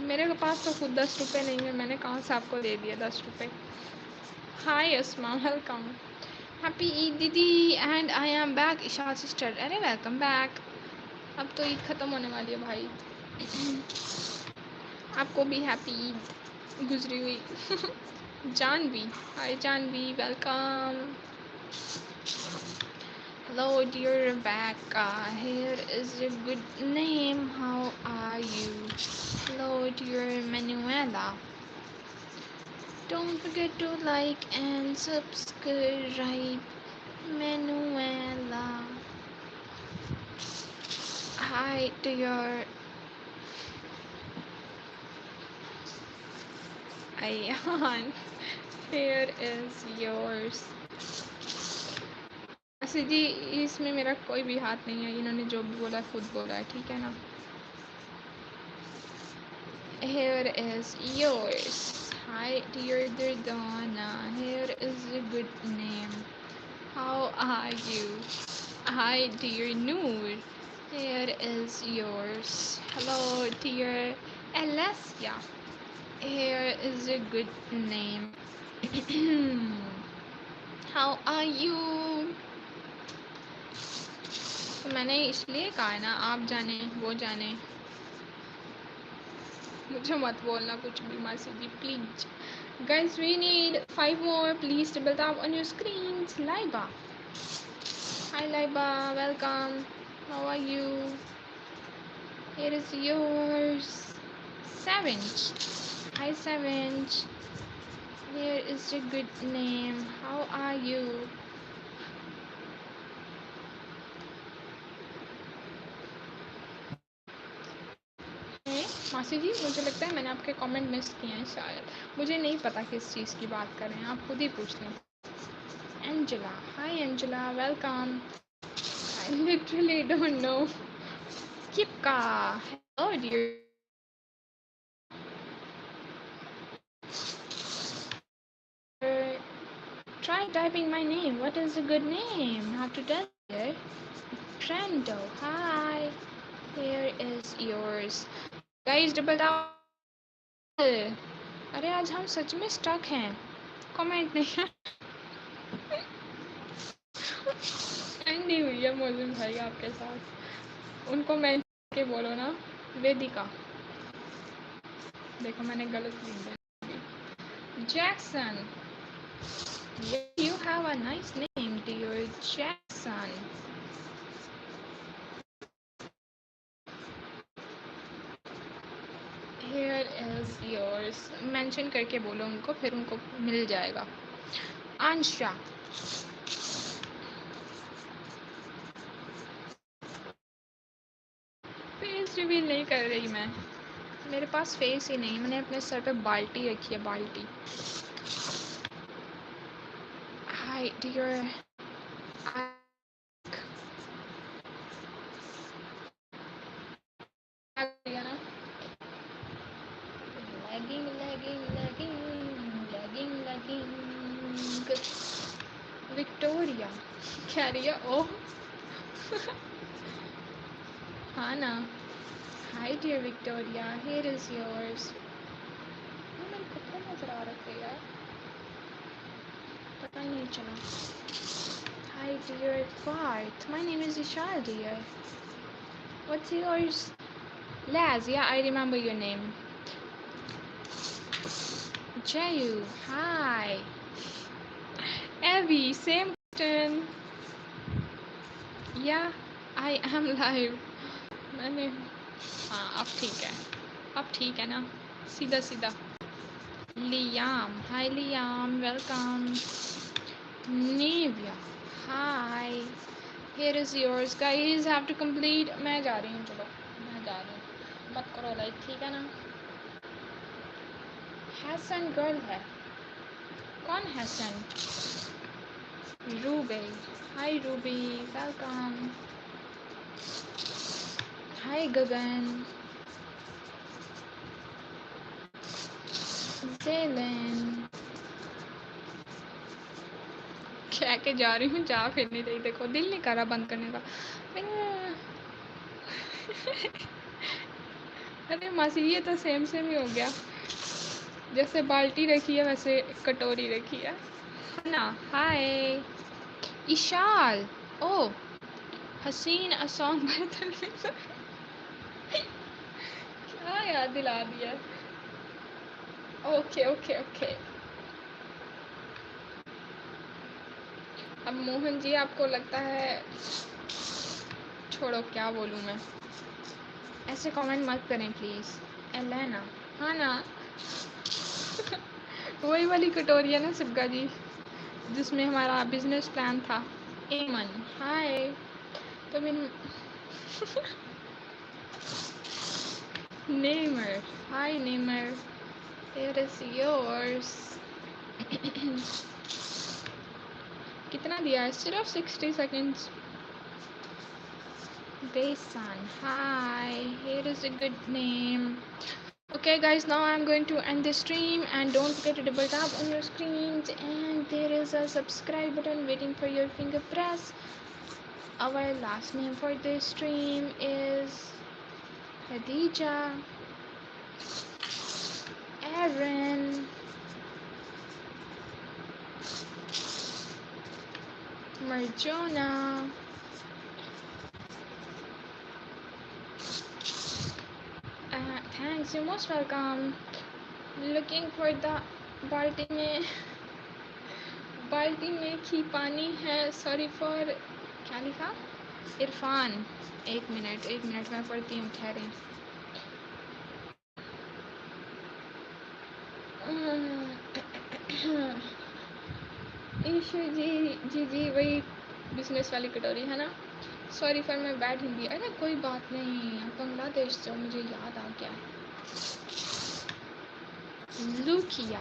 मेरे पास तो खुद 10 रुपये नहीं है, मैंने कहाँ से आपको दे दिया 10 रुपये. हाय अस्मा, वेलकम. हैप्पी ईद दीदी, and I am back. Isa sister, अरे वेलकम बैक. अब तो ईद ख़त्म होने वाली है भाई. आपको भी हैप्पी ईद गुजरी हुई. Janvi, hi Janvi, welcome. Hello dear Rebecca, here is a good name. How are you? Hello dear Manuela. Don't forget to like and subscribe, Manuela. Hi dear Ayan, here is yours. जी, इसमें मेरा कोई भी हाथ नहीं है, इन्होंने जो भी बोला खुद बोला है, ठीक है ना. Here is yours. Hi dear Dardana, here is a good name. How are you? Hi dear Noor, here is yours. Hello dear Alessia, here is a good name. How are you? तो मैंने इसलिए कहा है ना, आप जाने वो जाने, मुझे मत बोलना कुछ भी मासी जी please. Guys, we need 5 more. Please double tap on your screens. Laiba, hi Laiba, welcome. How are you? Here is yours. Savinch, hi Savinch, here is a good name. How are you? मासी जी, मुझे लगता है मैंने आपके comment miss किए हैं शायद. मुझे नहीं पता किस चीज़ की बात कर रहे हैं, आप खुद ही पूछ लें. Angela, hi Angela, welcome. I literally don't know. किपका, hello dear. Try typing my name. What is a good name? Have to tell you. Trendo, hi. Here is yours. Guys, double down. अरे आज हम सच में stuck हैं, comment नहीं. Andy हुई है मोजिम भाई आपके साथ, उनको मैं के बोलो ना. वेदिका, देखो मैंने गलत लिख दिया. Jackson, you have a nice name dear Jackson. Here is yours. Mention करके बोलो उनको, फिर उनको मिल जाएगा. आंशा, फेस रिवील नहीं कर रही मैं. मेरे पास फेस ही नहीं, मैंने अपने सर पे बाल्टी रखी है, बाल्टी। हाय डियर, ना lagging lagging lagging lagging lagging. Victoria कह रही है ओह। हाँ ना। Hi dear Victoria, here is yours. मेरे कपड़े नजर आ रहे थे यार, पता ही नहीं चला। Hi dear Parth, my name is Ishal dear. What's yours? Laz, yeah, I remember your name. Jayu, hi. Abby, same question. Yeah, I am live. मैंने हाँ अब ठीक है, अब ठीक है ना, सीधा सीधा। Liam, hi Liam, welcome. Nevia, hi, here is yours guys, have to complete. मैं जा रही हूँ, चलो मैं जा रही हूँ, मत करो लाइक, ठीक है ना। हैसन गर्ल है, कौन हैसन? रूबी, हाय रूबी, वेलकम। हाय गगन, जेलन, कह के जा रही हूँ, जा फिर नहीं रही, देखो दिल नहीं कर रहा बंद करने का। अरे मासी ये तो सेम सेम ही हो गया, जैसे बाल्टी रखी है वैसे कटोरी रखी है ना। हाय इशाल, ओ हसीन अ सॉन्ग क्या याद दिला दिया। Okay okay okay. अब मोहन जी आपको लगता है, छोड़ो क्या बोलूँ मैं, ऐसे कमेंट मत करें प्लीज़। एलेना, हाँ ना। वही वाली कटोरी है ना सिब्गा जी, जिसमें हमारा बिजनेस प्लान था। एमन, हाय। तो मैंने Neymar, hi Neymar, here is yours. कितना दिया है? सिर्फ 60 seconds. Desan, hi, here is a good name. Okay guys, now I'm going to end the stream, and don't forget to double tap on your screens, and there is a subscribe button waiting for your finger press. Our last name for this stream is Khadija, Aaron, Marjona, thanks, you're most welcome. Looking for the बाल्टी में, बाल्टी में ही पानी है, sorry for, क्या लिखा? इरफान, एक minute मैं पढ़ती हूँ, ठहरें। ईशु जी वही बिजनेस वाली कटोरी है ना। सॉरी फॉर मैं बैड हिंदी। अरे कोई बात नहीं, बांग्लादेश से मुझे याद आ गया। लुकिया,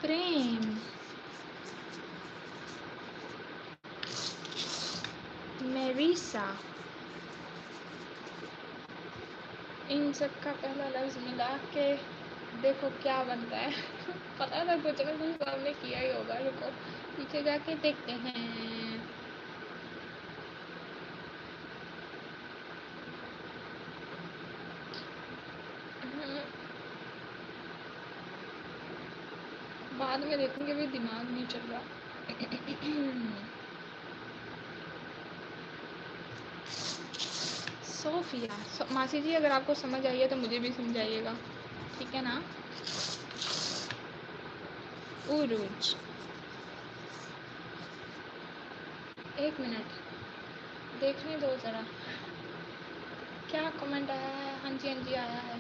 प्रेम, मेरिसा, इन सब का पहला लफ्ज़ मिला के देखो क्या बनता है। पता था कुछ ना कुछ तो हमने किया ही होगा, रुको पीछे जाके देखते हैं। बाद में देखेंगे, भी दिमाग नहीं चल रहा। सोफिया, मासी जी अगर आपको समझ आई है तो मुझे भी समझाइएगा, ठीक है ना। उरुज, एक मिनट देखने दो ज़रा, क्या कमेंट आया है? हाँ जी आया है।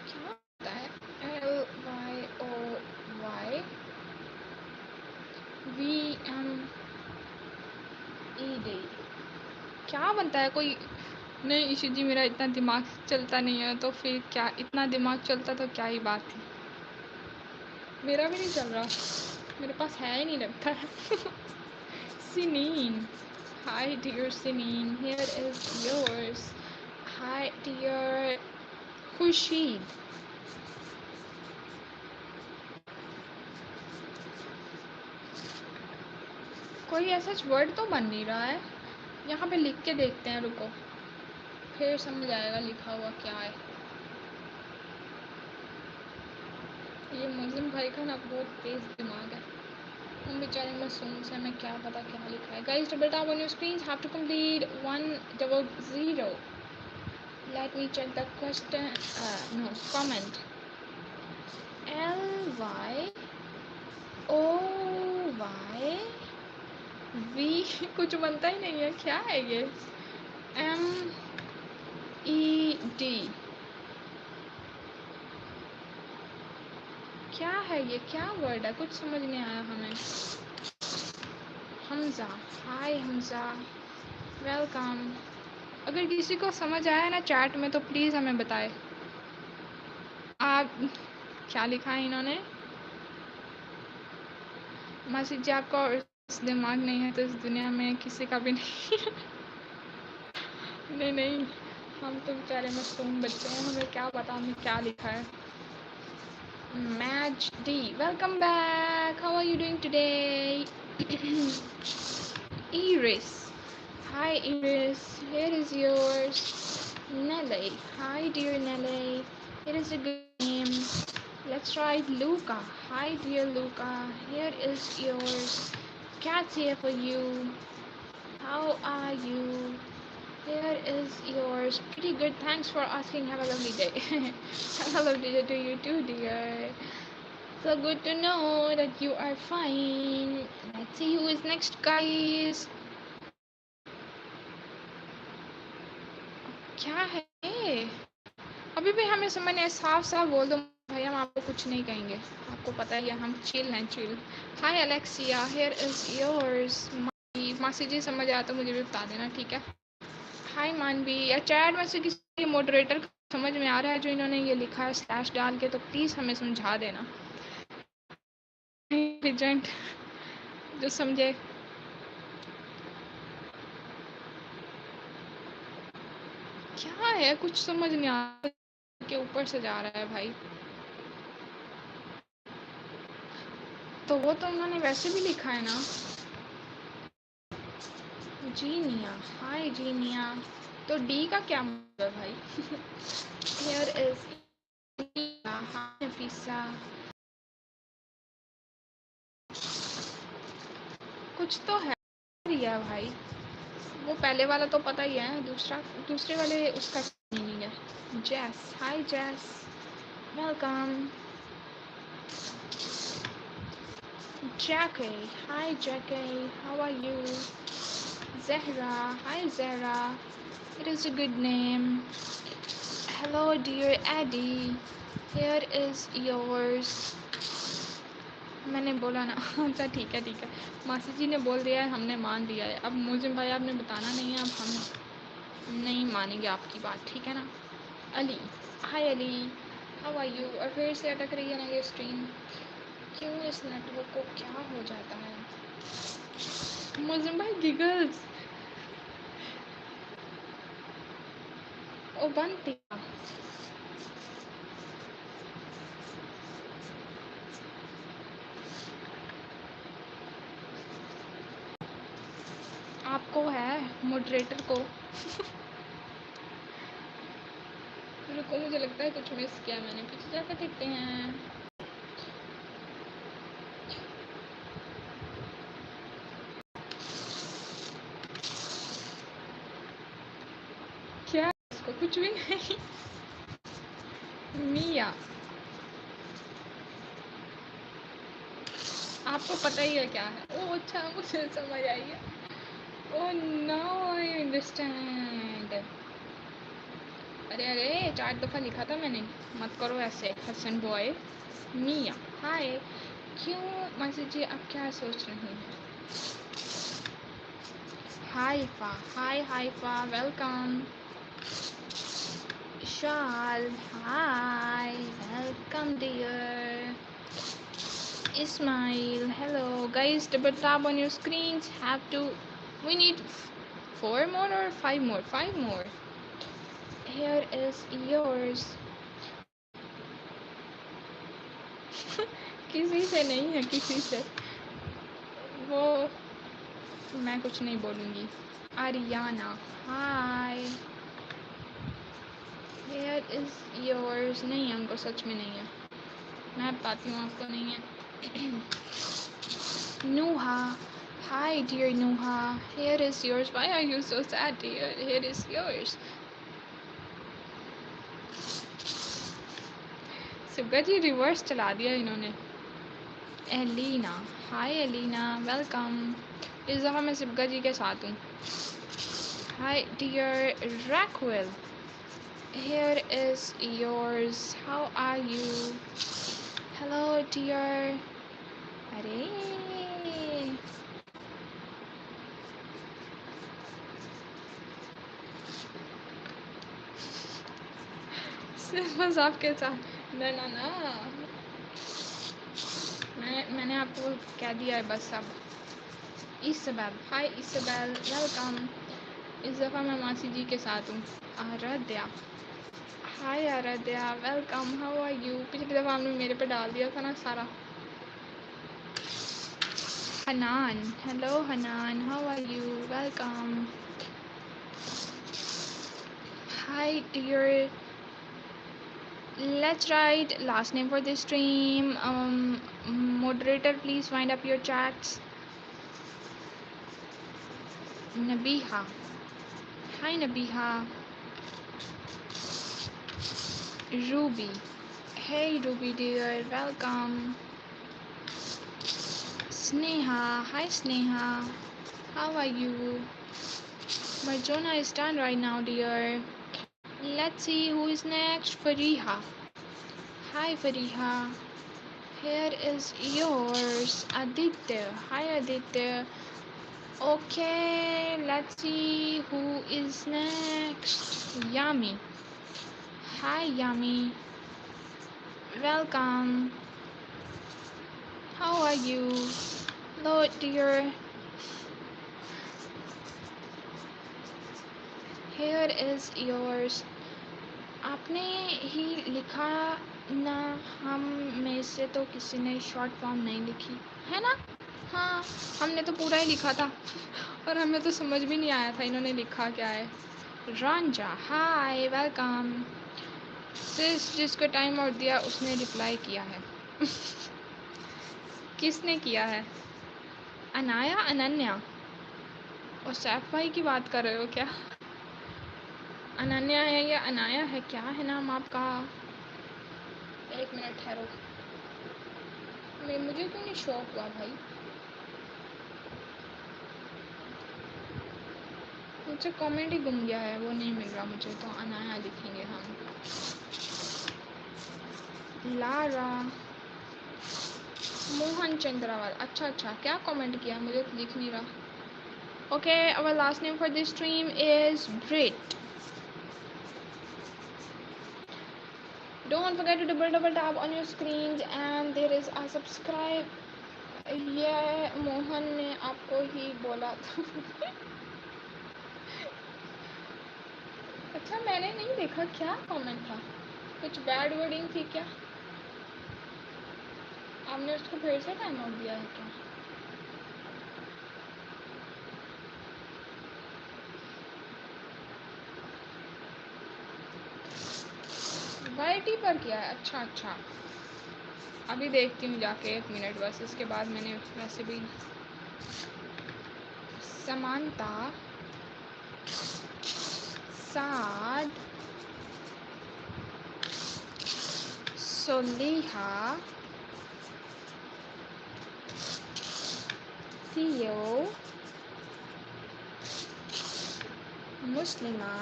क्या होता है? LYOY ईडी क्या बनता है कोई? नहीं ईशू जी, मेरा इतना दिमाग चलता नहीं है, तो फिर क्या, इतना दिमाग चलता तो क्या ही बात थी। मेरा भी नहीं चल रहा, मेरे पास है ही नहीं लगता है। Sinine. Hi dear Sinine, here is yours. Hi dear Khurshid. कोई ऐसा वर्ड तो बन नहीं रहा है। यहाँ पे लिख के देखते हैं, रुको, फिर समझ आएगा लिखा हुआ क्या है। ये मुस्लिम भाई का ना बहुत तेज दिमाग है, हम बेचारे मासूम से, हमें क्या पता क्या लिखा है। Guys, double tap on your screen, have to complete 100. Let me check the question, no comment. LYOY वी कुछ बनता ही नहीं है, क्या है ये? MED क्या है ये, क्या वर्ड है, कुछ समझ नहीं आया हमें। हमजा, हाय हमजा, वेलकम। अगर किसी को समझ आया ना चैट में तो प्लीज़ हमें बताए। आप क्या लिखा है इन्होंने? मासी जी, आपका और दिमाग नहीं है तो इस दुनिया में किसी का भी नहीं। नहीं नहीं, हम तो बेचारे मासूम बच्चे हैं, हमें क्या पता हमें क्या लिखा है। Match D, welcome back. How are you doing today? Iris, hi Iris, here is yours. Nelly, hi dear Nelly, it is a good name. Let's try Luca. Hi dear Luca, here is yours. Cat's here for you. How are you? Here is yours. Pretty good. Thanks for asking. Have a lovely day. Have a lovely day to you too, dear. So good to know that you are fine. Let's see who is next, guys. क्या है? अभी भी हमें समझ नहीं, साफ साफ बोल दो भाई, हम आपको कुछ नहीं कहेंगे, आपको पता ही है हम चिल हैं, chill. Hi Alexia, here is yours. मासी जी समझ आया तो मुझे भी बता देना, ठीक है? हाय मानवी, या चैट में से किसी मॉडरेटर को समझ में आ रहा है जो इन्होंने ये लिखा है स्लैश डाल के, तो प्लीज़ हमें समझा देना। एजेंट जो समझे। क्या है, कुछ समझ नहीं आ रहा, के ऊपर से जा रहा है भाई। तो वो तो उन्होंने वैसे भी लिखा है ना। जीनिया, हाय जीनिया, तो डी का क्या मतलब है भाई? Here is hi Nafisa. कुछ तो है रिया भाई, वो पहले वाला तो पता ही है, दूसरे वाले उसका मीनिंग है। जैस, हाय जैस, welcome. Jackie, hi Jackie, how are you? Zehra, hi Zehra, it is a good name. Hello dear Eddie, here is yours. मैंने बोला ना। अच्छा ठीक है ठीक है, मासी जी ने बोल दिया है, हमने मान लिया है। अब मुझे भाई आपने बताना नहीं है, अब हम नहीं मानेंगे आपकी बात, ठीक है ना? अली, हाय अली, हाउ आर यू? और फिर से अटक रही है ना ये स्ट्रीम, क्यों इस नेटवर्क को क्या हो जाता है? मुझे भाई गिगल्स ओ बनती। आपको है मॉडरेटर को। रुको, मुझे लगता है कुछ मिस किया मैंने, पीछे जाकर देखते हैं। क्या इसको कुछ भी नहीं। मिया, आपको पता ही है क्या है? ओ अच्छा, मुझे समझ आई है। ओ नाउ आई अंडरस्टैंड। अरे अरे, 4 दफ़ा लिखा था मैंने, मत करो ऐसे हसन बॉय। मिया, हाय, क्यों मासी जी आप क्या सोच रही हैं? Haifa. Hi Haifa, welcome. Shal, hi, welcome dear. Ismail, hello. Guys, double tap on your screens. We need 4 more or 5 more? 5 more. Here is yours. किसी से नहीं है, किसी से वो मैं कुछ नहीं बोलूँगी. Ariana, hi. Here is yours. नहीं है, उनको सच में नहीं है. मैं बताती हूँ आपको नहीं है. Nuha, hi dear Nuha. Here is yours. Why are you so sad, dear? Here is yours. Suga ji reverse चला दिया इन्होंने. Elina, hi Elina, welcome. इस दफ़ा मैं सिबगा जी के साथ हूँ. Hi dear Raquel, here is yours. How are you? Hello dear. अरे बस आपके साथ ना ना ना मैंने आपको कह दिया है बस. अब इसबेल, हाय इसबेल, वेलकम. इस दफ़ा मैं मासी जी के साथ हूँ. Aaradhya, hi Aaradhya, welcome. How are you? पिछली दफ़ा आपने मेरे पे डाल दिया था ना सारा. Hanan, hello Hanan, how are you? Welcome. Hi dear. Let's write last name for this stream. Moderator, please wind up your chats. Nabiha. Hi Nabiha. Ruby. Hey Ruby dear, welcome. Sneha. Hi Sneha. How are you? Marjona is done right now dear. Let's see who is next. Fariha. Hi Fariha. Here is yours. Aditya. Hi Aditya. Okay, let's see who is next. Yummy. Hi Yummy. Welcome. How are you? Hello dear. Here is yours. आपने ही लिखा ना, हम में से तो किसी ने short form नहीं लिखी है ना. हाँ, हमने तो पूरा ही लिखा था और हमें तो समझ भी नहीं आया था इन्होंने लिखा क्या है. रांझा, हाय, वेलकम. सिस जिसको टाइम आउट दिया उसने रिप्लाई किया है. किसने किया है? अनाया, अनन्या और सैफ भाई की बात कर रहे हो क्या? अनन्या है या अनाया है, क्या है नाम आपका? एक मिनट ठहरो, मुझे क्यों नहीं शो हुआ भाई? मुझे कमेंट ही गुम गया है, वो नहीं मिल रहा मुझे. तो अनाया लिखेंगे हम. लारा, मोहन चंद्रावाल. अच्छा अच्छा, क्या कमेंट किया मुझे तो दिख नहीं रहा. Okay, our last name for this stream is Brit. Don't forget to double tap on your screens and there is a subscribe. ये मोहन ने आपको ही बोला था. अच्छा, मैंने नहीं देखा क्या कमेंट था. कुछ बैड वर्डिंग थी क्या? आपने उसको फिर से टाइम आउट दिया है क्या? वाईटी पर किया है. अच्छा अच्छा, अभी देखती हूँ जाके, 1 मिनट बस. इसके बाद मैंने वैसे भी. समांता, साद, सोलिहा, थियो, मुस्लिमा,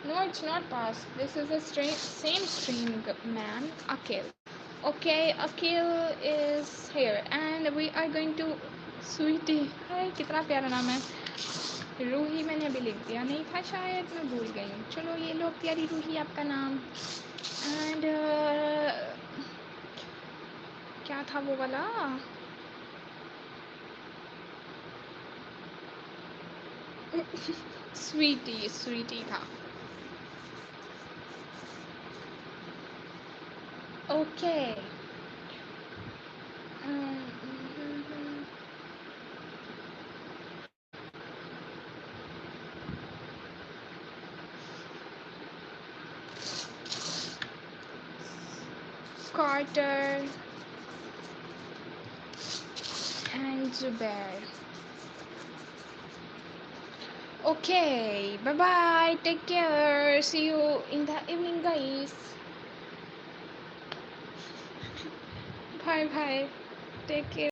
no it's not past, this is the same stream ma'am. Akil, Okay, Akil is here and we are going to Sweetie. हाय कितना प्यारा नाम है. रूही मैंने अभी लिख दिया नहीं था शायद मैं भूल गई हूँ. चलो ये लो प्यारी रूही आपका नाम. एंड क्या था वो वाला. स्वीटी स्वीटी था. Okay. Carter and Zubair. Okay, bye bye. Take care. See you in the evening, guys. Bye bye. Take care.